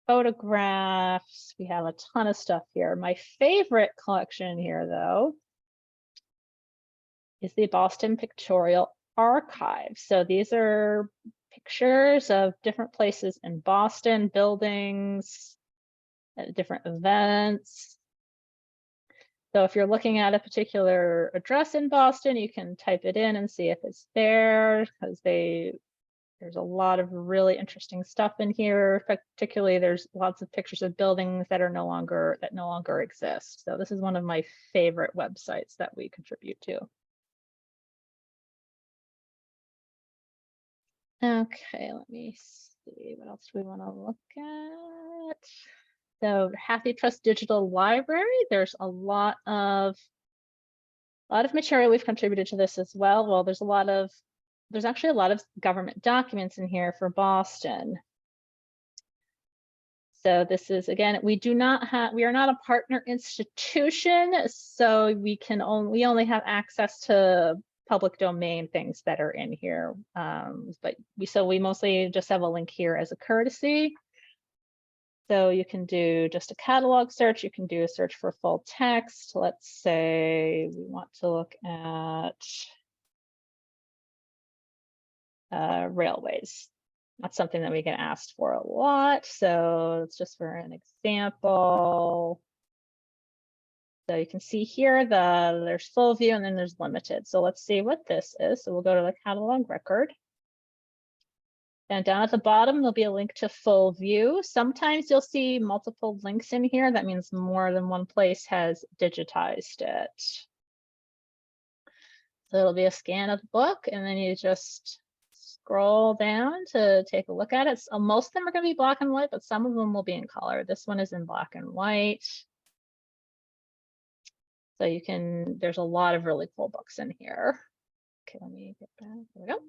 photographs. We have a ton of stuff here. My favorite collection here, though, is the Boston Pictorial Archive. So these are pictures of different places in Boston, buildings, different events. So if you're looking at a particular address in Boston, you can type it in and see if it's there, because there's a lot of really interesting stuff in here. Particularly, there's lots of pictures of buildings that no longer exist. So this is one of my favorite websites that we contribute to. Okay, let me see. What else do we want to look at? So HathiTrust Digital Library, there's a lot of material we've contributed to this as well. Well, there's actually a lot of government documents in here for Boston. So this is, again, we are not a partner institution, so we only have access to public domain things that are in here. But we mostly just have a link here as a courtesy. So you can do just a catalog search. You can do a search for full text. Let's say we want to look at railways. That's something that we get asked for a lot. So it's just for an example. So you can see here there's full view and then there's limited. So let's see what this is. So we'll go to the catalog record. And down at the bottom, there'll be a link to full view. Sometimes you'll see multiple links in here. That means more than one place has digitized it. So it'll be a scan of the book, and then you just scroll down to take a look at it. So most of them are going to be black and white, but some of them will be in color. This one is in black and white. So there's a lot of really cool books in here. Okay, let me get back. There we go.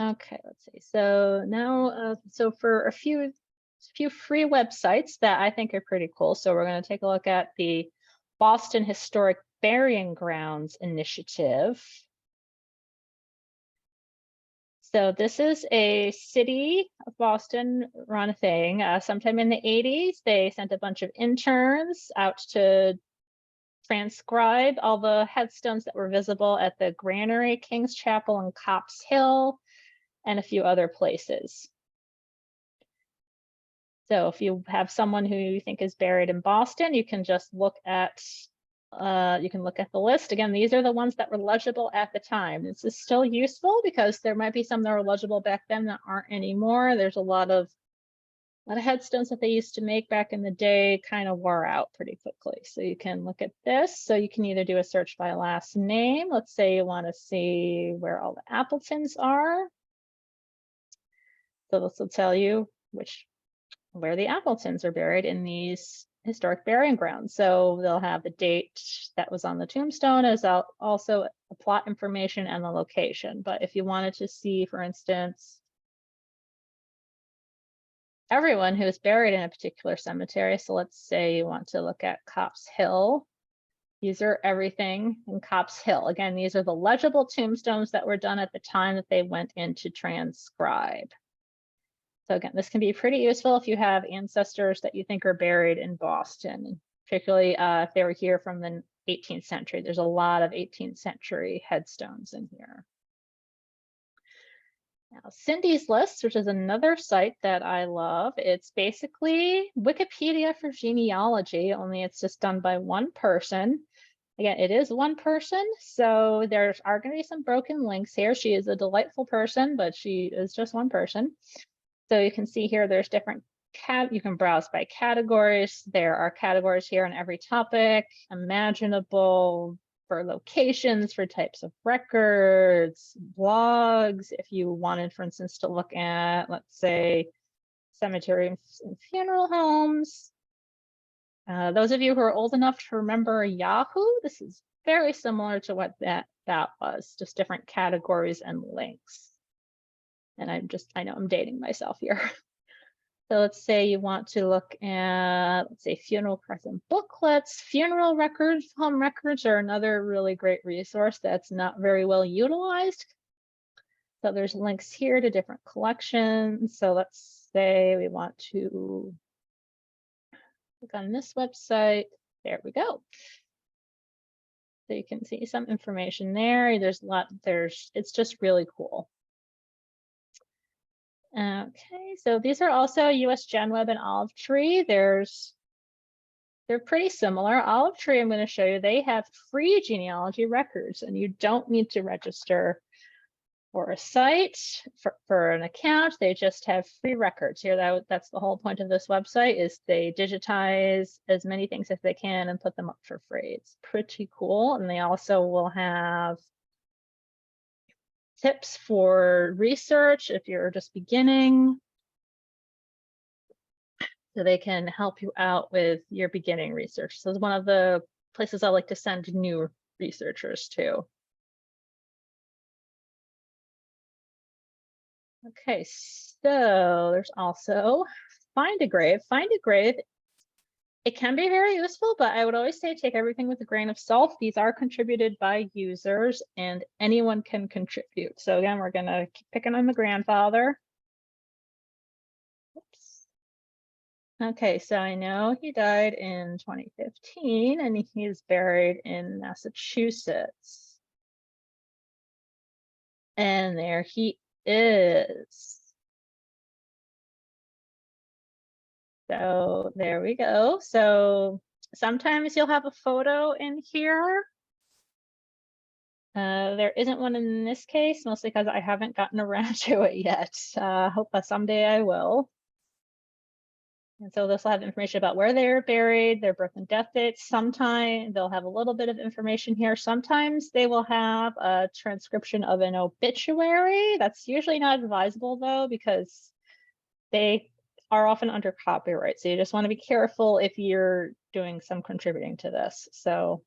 Okay, let's see. So now, so for a few free websites that I think are pretty cool. So we're going to take a look at the Boston Historic Burying Grounds Initiative. So this is a city of Boston run thing. Sometime in the 80s, they sent a bunch of interns out to transcribe all the headstones that were visible at the Granary, King's Chapel, and Copp's Hill, and a few other places. So if you have someone who you think is buried in Boston, you can just look at the list. Again, these are the ones that were legible at the time. This is still useful because there might be some that were legible back then that aren't anymore. There's a lot of headstones that they used to make back in the day kind of wore out pretty quickly. So you can look at this. So you can either do a search by last name. Let's say you want to see where all the Appletons are. So this will tell you where the Appletons are buried in these historic burying grounds. So they'll have the date that was on the tombstone, as also the plot information and the location. But if you wanted to see, for instance, everyone who is buried in a particular cemetery, so let's say you want to look at Copp's Hill. These are everything in Copp's Hill. Again, these are the legible tombstones that were done at the time that they went in to transcribe. So again, this can be pretty useful if you have ancestors that you think are buried in Boston, particularly if they were here from the 18th century. There's a lot of 18th century headstones in here. Now, Cindy's List, which is another site that I love, it's basically Wikipedia for genealogy, only it's just done by one person. Again, it is one person, so there are going to be some broken links here. She is a delightful person, but she is just one person. So you can see here, there's different you can browse by categories. There are categories here on every topic imaginable, for locations, for types of records, blogs. If you wanted, for instance, to look at, let's say, cemetery and funeral homes. Those of you who are old enough to remember Yahoo, this is very similar to what that was, just different categories and links. And I know I'm dating myself here. So let's say you want to look at, let's say, funeral cards and booklets. Funeral records, home records are another really great resource that's not very well utilized. So there's links here to different collections. So let's say we want to click on this website. There we go. So you can see some information there. It's just really cool. Okay, so these are also US GenWeb and Olive Tree. They're pretty similar. Olive Tree, I'm going to show you, they have free genealogy records, and you don't need to register for a site, for an account. They just have free records here. That's the whole point of this website, is they digitize as many things as they can and put them up for free. It's pretty cool. And they also will have tips for research if you're just beginning. So they can help you out with your beginning research. So it's one of the places I like to send new researchers to. Okay, so there's also Find a Grave. Find a Grave, it can be very useful, but I would always say take everything with a grain of salt. These are contributed by users and anyone can contribute. So again, we're gonna keep picking on the grandfather. Oops. Okay, so I know he died in 2015 and he's buried in Massachusetts. And there he is. So there we go. So sometimes you'll have a photo in here. There isn't one in this case, mostly because I haven't gotten around to it yet. Hope that someday I will. And so this will have information about where they're buried, their birth and death dates. Sometimes they'll have a little bit of information here. Sometimes they will have a transcription of an obituary. That's usually not advisable though, because they are often under copyright. So you just want to be careful if you're doing some contributing to this. So,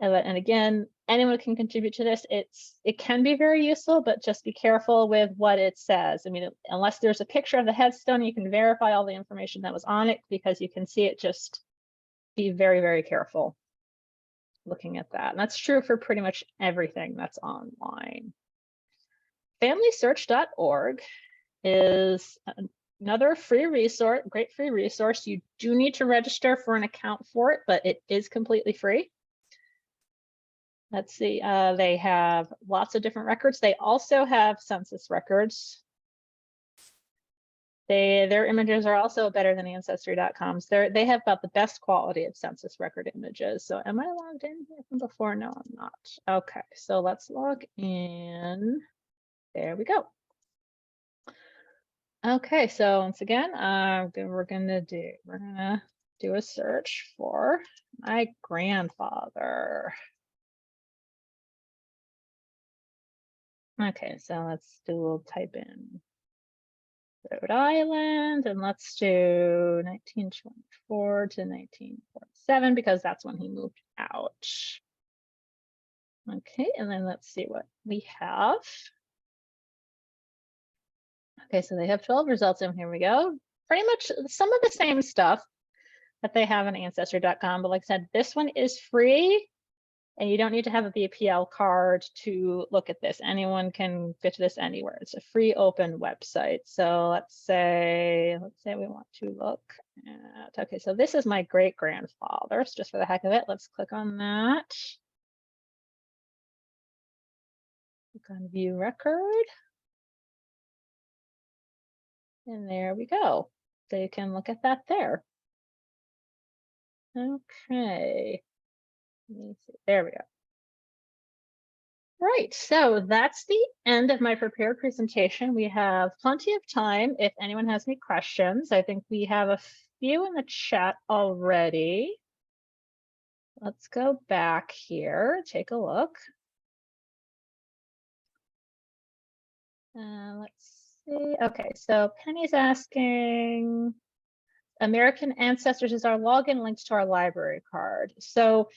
and again, anyone can contribute to this. It can be very useful, but just be careful with what it says. I mean, unless there's a picture of the headstone, you can verify all the information that was on it, because you can see it. Just be very, very careful looking at that. And that's true for pretty much everything that's online. FamilySearch.org is another free resource, great free resource. You do need to register for an account for it, but it is completely free. Let's see, they have lots of different records. They also have census records. Their images are also better than Ancestry.com's. They have about the best quality of census record images. So am I logged in here from before? No, I'm not. Okay, so let's log in. There we go. Okay, so once again, we're gonna do a search for my grandfather. Okay, so we'll type in Rhode Island, and let's do 1924 to 1947, because that's when he moved out. Okay, and then let's see what we have. Okay, so they have 12 results, and here we go. Pretty much some of the same stuff that they have on Ancestry.com, but like I said, this one is free, and you don't need to have a BPL card to look at this. Anyone can get to this anywhere. It's a free open website. So let's say we want to look at, okay, so this is my great grandfather. So just for the heck of it, let's click on that. Click on view record. And there we go. So you can look at that there. Okay. Let me see. There we go. Right, so that's the end of my prepared presentation. We have plenty of time if anyone has any questions. I think we have a few in the chat already. Let's go back here, take a look. Let's see. Okay, so Penny's asking, American Ancestors is our login links to our library card. So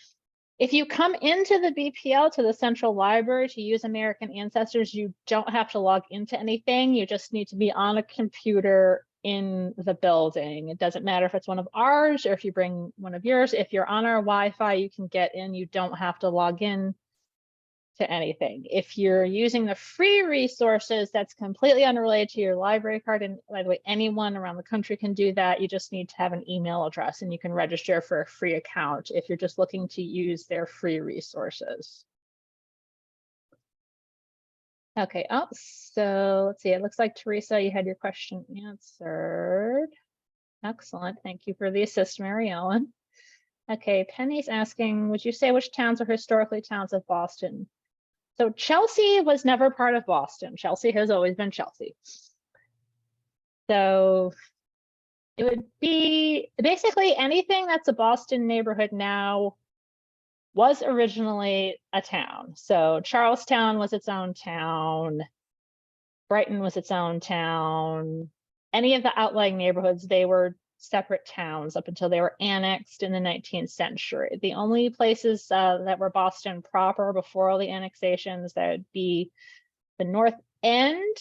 if you come into the BPL to the central library to use American Ancestors, you don't have to log into anything. You just need to be on a computer in the building. It doesn't matter if it's one of ours or if you bring one of yours. If you're on our Wi-Fi, you can get in. You don't have to log in to anything. If you're using the free resources, that's completely unrelated to your library card. And by the way, anyone around the country can do that. You just need to have an email address and you can register for a free account if you're just looking to use their free resources. Okay, oh, so let's see, it looks like Teresa, you had your question answered. Excellent, thank you for the assist, Mary Ellen. Okay, Penny's asking, would you say which towns are historically towns of Boston? So Chelsea was never part of Boston. Chelsea has always been Chelsea. So it would be basically anything that's a Boston neighborhood now was originally a town. So Charlestown was its own town. Brighton was its own town. Any of the outlying neighborhoods, they were separate towns up until they were annexed in the 19th century. The only places that were Boston proper before all the annexations, that would be the North End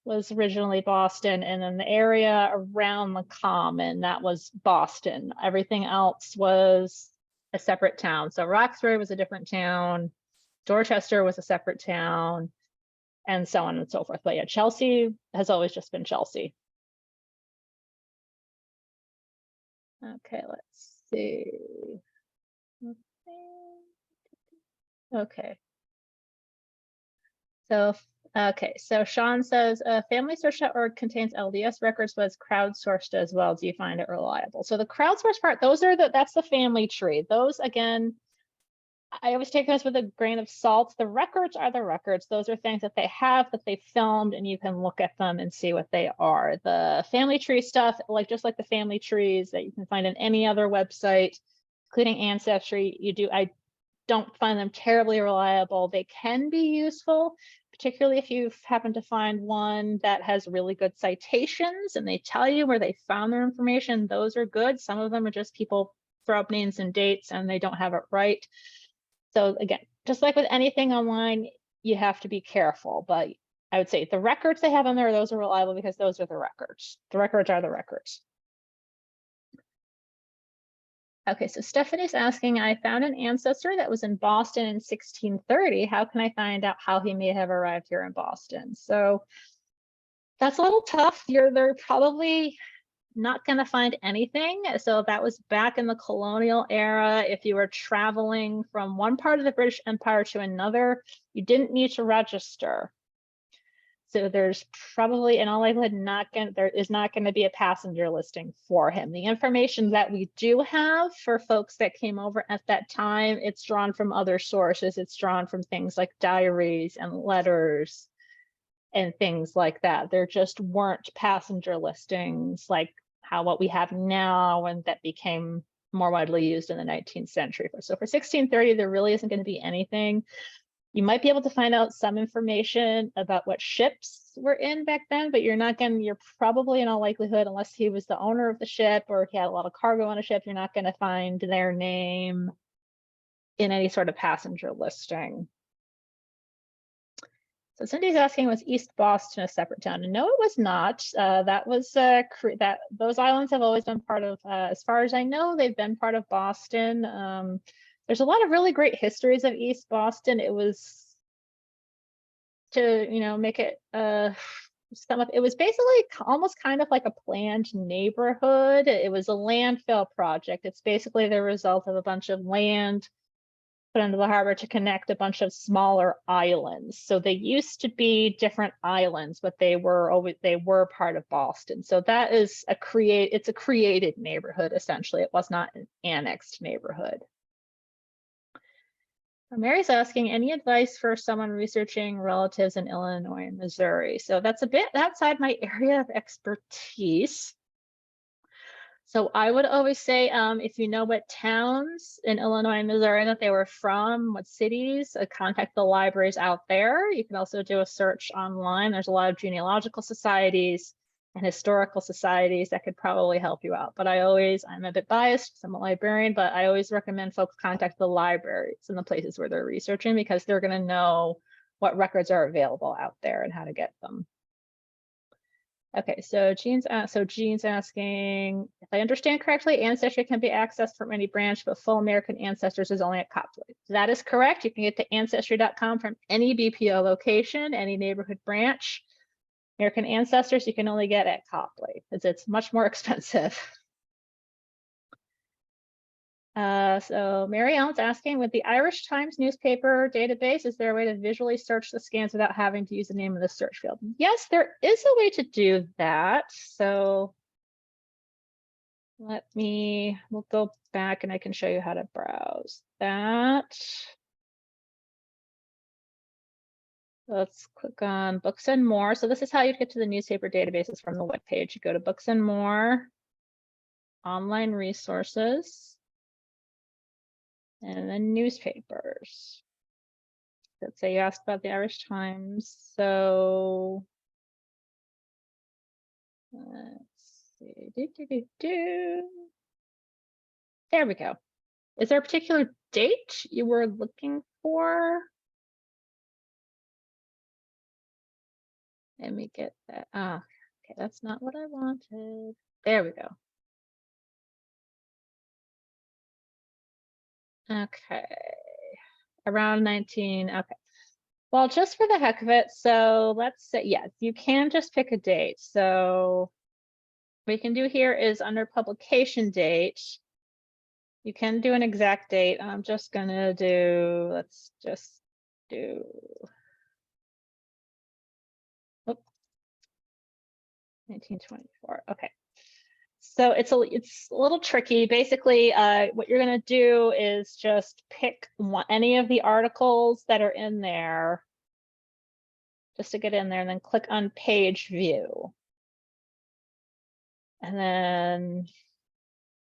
was originally Boston, and then the area around the Common, that was Boston. Everything else was a separate town. So Roxbury was a different town, Dorchester was a separate town, and so on and so forth. But yeah, Chelsea has always just been Chelsea. Okay, let's see. Okay. So Sean says, familysearch.org contains LDS records, but it's crowdsourced as well. Do you find it reliable? So the crowdsourced part, that's the family tree. Those, again, I always take those with a grain of salt. The records are the records. Those are things that they have, that they filmed, and you can look at them and see what they are. The family tree stuff, just like the family trees that you can find on any other website, including Ancestry, I don't find them terribly reliable. They can be useful, particularly if you happen to find one that has really good citations and they tell you where they found their information. Those are good. Some of them are just people throw up names and dates and they don't have it right. So again, just like with anything online, you have to be careful, but I would say the records they have on there, those are reliable because those are the records. The records are the records. Okay, so Stephanie's asking, I found an ancestor that was in Boston in 1630. How can I find out how he may have arrived here in Boston? So that's a little tough. They're probably not going to find anything. So that was back in the colonial era. If you were traveling from one part of the British Empire to another, you didn't need to register. So there's probably, in all likelihood, there is not going to be a passenger listing for him. The information that we do have for folks that came over at that time, it's drawn from other sources. It's drawn from things like diaries and letters and things like that. There just weren't passenger listings like what we have now, and that became more widely used in the 19th century. So for 1630, there really isn't going to be anything. You might be able to find out some information about what ships were in back then, but you're probably in all likelihood, unless he was the owner of the ship or he had a lot of cargo on a ship, you're not going to find their name in any sort of passenger listing. So Cindy's asking, was East Boston a separate town? And no, it was not. Those islands have always been part of, as far as I know, they've been part of Boston. There's a lot of really great histories of East Boston. It was to, make it it was basically almost kind of like a planned neighborhood. It was a landfill project. It's basically the result of a bunch of land put into the harbor to connect a bunch of smaller islands. So they used to be different islands, but they were part of Boston. So that is it's a created neighborhood, essentially. It was not an annexed neighborhood. Mary's asking, any advice for someone researching relatives in Illinois and Missouri? So that's a bit outside my area of expertise. So I would always say, if you know what towns in Illinois and Missouri that they were from, what cities, contact the libraries out there. You can also do a search online. There's a lot of genealogical societies and historical societies that could probably help you out. But I'm a bit biased because I'm a librarian, but I always recommend folks contact the libraries and the places where they're researching, because they're going to know what records are available out there and how to get them. Okay, so Jean's asking, if I understand correctly, Ancestry can be accessed from any branch, but full American Ancestors is only at Copley. That is correct. You can get to Ancestry.com from any BPL location, any neighborhood branch. American Ancestors you can only get at Copley because it's much more expensive. So Mary Ellen's asking, with the Irish Times newspaper database, is there a way to visually search the scans without having to use the name of the search field? Yes, there is a way to do that. So we'll go back and I can show you how to browse that. Let's click on Books and More. So this is how you get to the newspaper databases from the webpage. You go to Books and More, Online Resources, and then Newspapers. Let's say you asked about the Irish Times. So let's see. There we go. Is there a particular date you were looking for? Let me get that. Okay, that's not what I wanted. There we go. Okay, around 19. Okay. Well, just for the heck of it, so let's say, yes, you can just pick a date. So what you can do here is under publication date, you can do an exact date. I'm just gonna do, let's just do, 1924. Okay. So it's a little tricky. Basically, what you're going to do is just pick any of the articles that are in there, just to get in there, and then click on page view. And then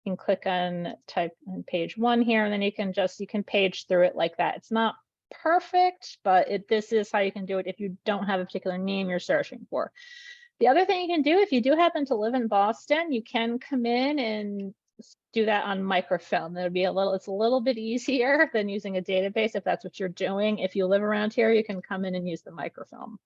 you can click on type in page 1 here, and then you can page through it like that. It's not perfect, but this is how you can do it if you don't have a particular name you're searching for. The other thing you can do, if you do happen to live in Boston, you can come in and do that on microfilm. It's a little bit easier than using a database if that's what you're doing. If you live around here, you can come in and use the microfilm.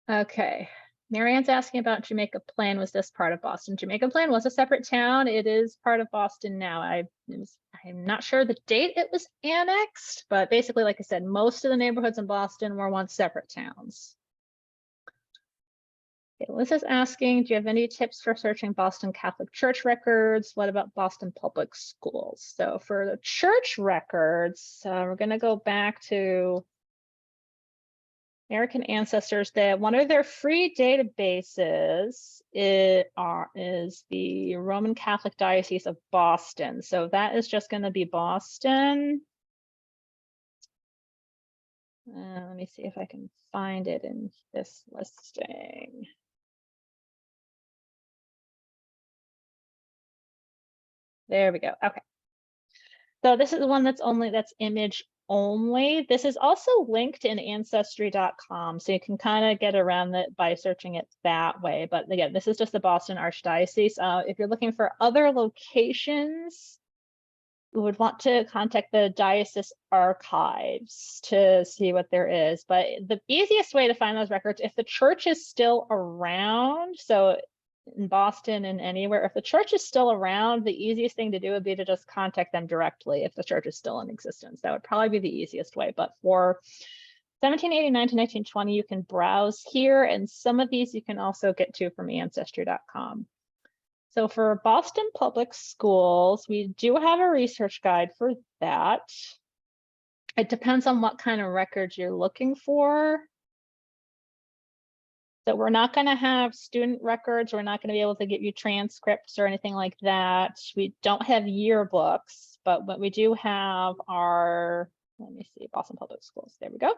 Okay, Marianne's asking about Jamaica Plain. Was this part of Boston? Jamaica Plain was a separate town. It is part of Boston now. I'm not sure the date it was annexed, but basically, like I said, most of the neighborhoods in Boston were once separate towns. Okay, Liz is asking, do you have any tips for searching Boston Catholic Church records? What about Boston Public Schools? So for the church records, we're going to go back to American Ancestors. That one of their free databases is the Roman Catholic Diocese of Boston. So that is just going to be Boston. Let me see if I can find it in this listing. There we go. Okay. So this is the one that's image only. This is also linked in ancestry.com, so you can kind of get around it by searching it that way. But again, this is just the Boston Archdiocese. If you're looking for other locations, you would want to contact the diocese archives to see what there is. But the easiest way to find those records, if the church is still around, so in Boston and anywhere, if the church is still around, the easiest thing to do would be to just contact them directly if the church is still in existence. That would probably be the easiest way. But for 1789 to 1920, you can browse here, and some of these you can also get to from ancestry.com. So for Boston Public Schools, we do have a research guide for that. It depends on what kind of records you're looking for. So we're not going to have student records. We're not going to be able to give you transcripts or anything like that. We don't have yearbooks, but what we do have are, let me see, Boston Public Schools. There we go.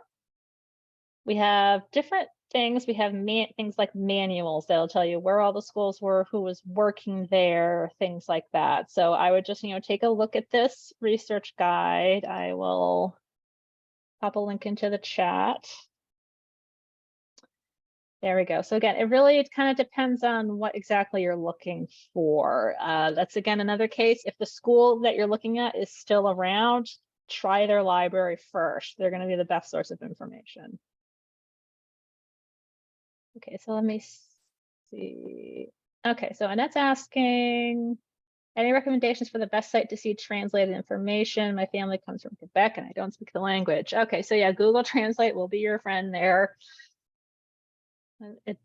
We have different things. We have things like manuals that'll tell you where all the schools were, who was working there, things like that. So I would just, take a look at this research guide. I will pop a link into the chat. There we go. So again, it kind of depends on what exactly you're looking for. That's again another case. If the school that you're looking at is still around, try their library first. They're going to be the best source of information. Okay, so let me see. Okay, so Annette's asking, any recommendations for the best site to see translated information? My family comes from Quebec and I don't speak the language. Okay, so yeah, Google Translate will be your friend there. It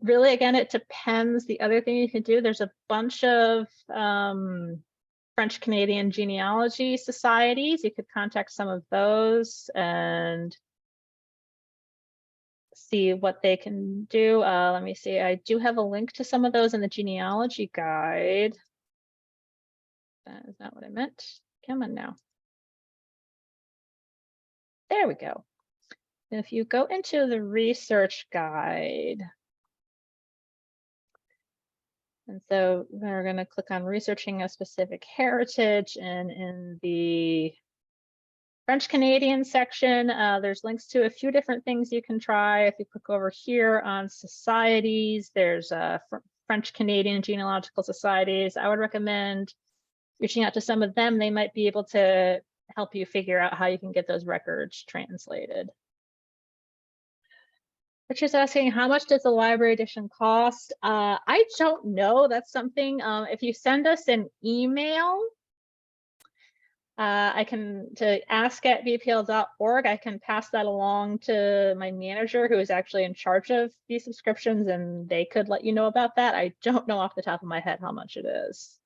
really, again, it depends. The other thing you can do, there's a bunch of French Canadian genealogy societies. You could contact some of those and see what they can do. Let me see. I do have a link to some of those in the genealogy guide. That is not what I meant. Come on now. There we go. If you go into the research guide, and so we're going to click on researching a specific heritage, and in the French Canadian section, there's links to a few different things you can try. If you click over here on societies, there's French Canadian genealogical societies. I would recommend reaching out to some of them. They might be able to help you figure out how you can get those records translated. Richard's asking, how much does the library edition cost? I don't know. That's something, if you send us an email, I can, to ask@bpl.org, I can pass that along to my manager who is actually in charge of these subscriptions, and they could let you know about that. I don't know off the top of my head how much it is.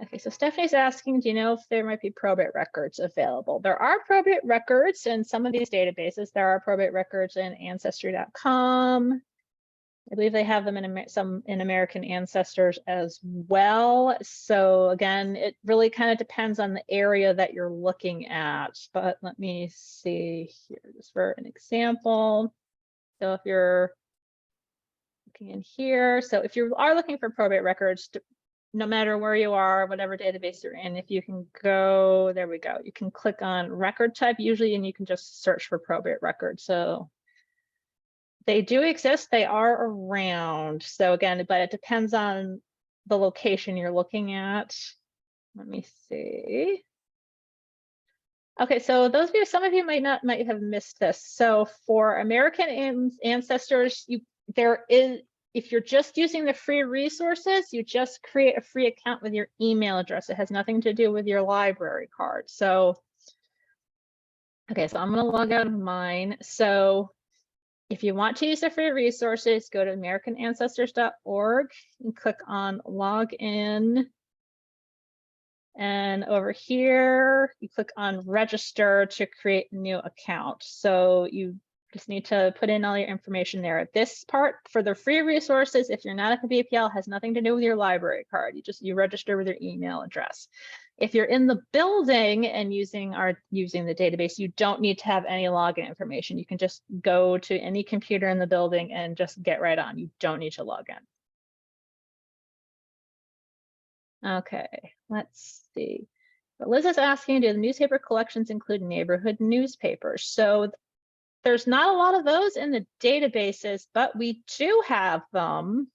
Okay, so Stephanie's asking, do you know if there might be probate records available? There are probate records in some of these databases. There are probate records in Ancestry.com. I believe they have them in American Ancestors as well. So again, it really kind of depends on the area that you're looking at. But let me see here, just for an example. So if you're looking in here, so if you are looking for probate records, no matter where you are, whatever database you're in, if you can go, there we go. You can click on record type usually, and you can just search for probate records. So they do exist, they are around. So again, but it depends on the location you're looking at. Let me see. Okay, so those of you, some of you might have missed this. So for American Ancestors, there is, if you're just using the free resources, you just create a free account with your email address. It has nothing to do with your library card. So, okay, so I'm going to log out of mine. So if you want to use the free resources, go to americanancestors.org and click on login. And over here, you click on register to create a new account. So you just need to put in all your information there. This part for the free resources, if you're not at the BPL, has nothing to do with your library card. You register with your email address. If you're in the building and using the database, you don't need to have any login information. You can just go to any computer in the building and just get right on. You don't need to log in. Okay, let's see. But Liz is asking, do the newspaper collections include neighborhood newspapers? So there's not a lot of those in the databases, but we do have them.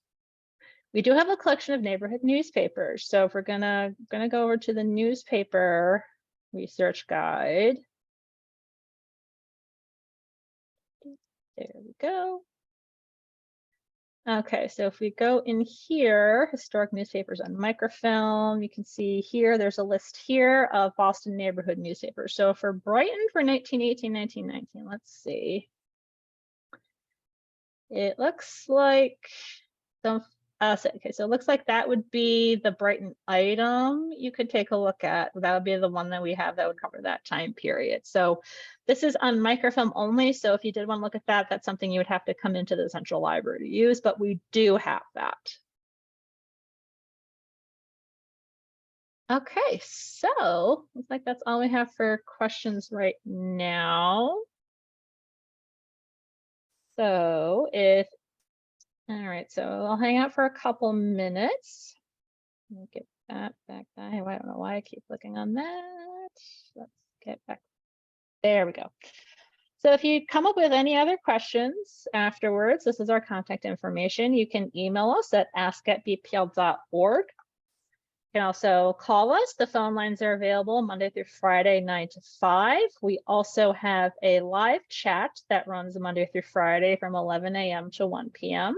We do have a collection of neighborhood newspapers. So if we're gonna go over to the newspaper research guide. There we go. Okay, so if we go in here, historic newspapers on microfilm, you can see here, there's a list here of Boston neighborhood newspapers. So for Brighton for 1918, 1919, let's see. It looks like some, okay, so it looks like that would be the Brighton item you could take a look at. That would be the one that we have that would cover that time period. So this is on microfilm only. So if you did want to look at that, that's something you would have to come into the central library to use, but we do have that. Okay, so looks like that's all we have for questions right now. So all right, so I'll hang out for a couple minutes. Let me get that back. I don't know why I keep clicking on that. Let's get back. There we go. So if you come up with any other questions afterwards, this is our contact information. You can email us at ask@bpl.org. You can also call us. The phone lines are available Monday through Friday, 9 to 5. We also have a live chat that runs Monday through Friday from 11 a.m. to 1 p.m.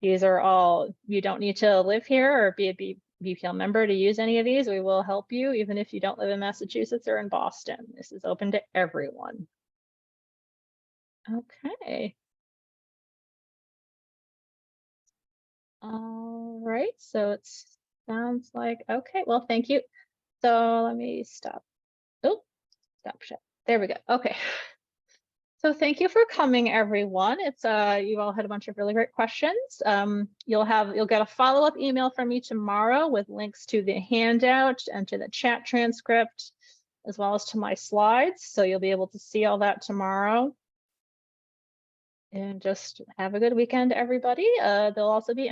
These are all, you don't need to live here or be a BPL member to use any of these. We will help you even if you don't live in Massachusetts or in Boston. This is open to everyone. Okay. All right, so it sounds like, okay, well, thank you. So let me stop. Oh, stop share. There we go. Okay. So thank you for coming, everyone. It's you all had a bunch of really great questions. You'll get a follow-up email from me tomorrow with links to the handout and to the chat transcript, as well as to my slides. So you'll be able to see all that tomorrow. And just have a good weekend, everybody. There'll also be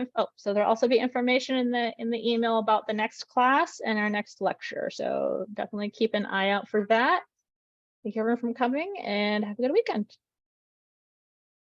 information in the email about the next class and our next lecture. So definitely keep an eye out for that. Thank you everyone for coming and have a good weekend.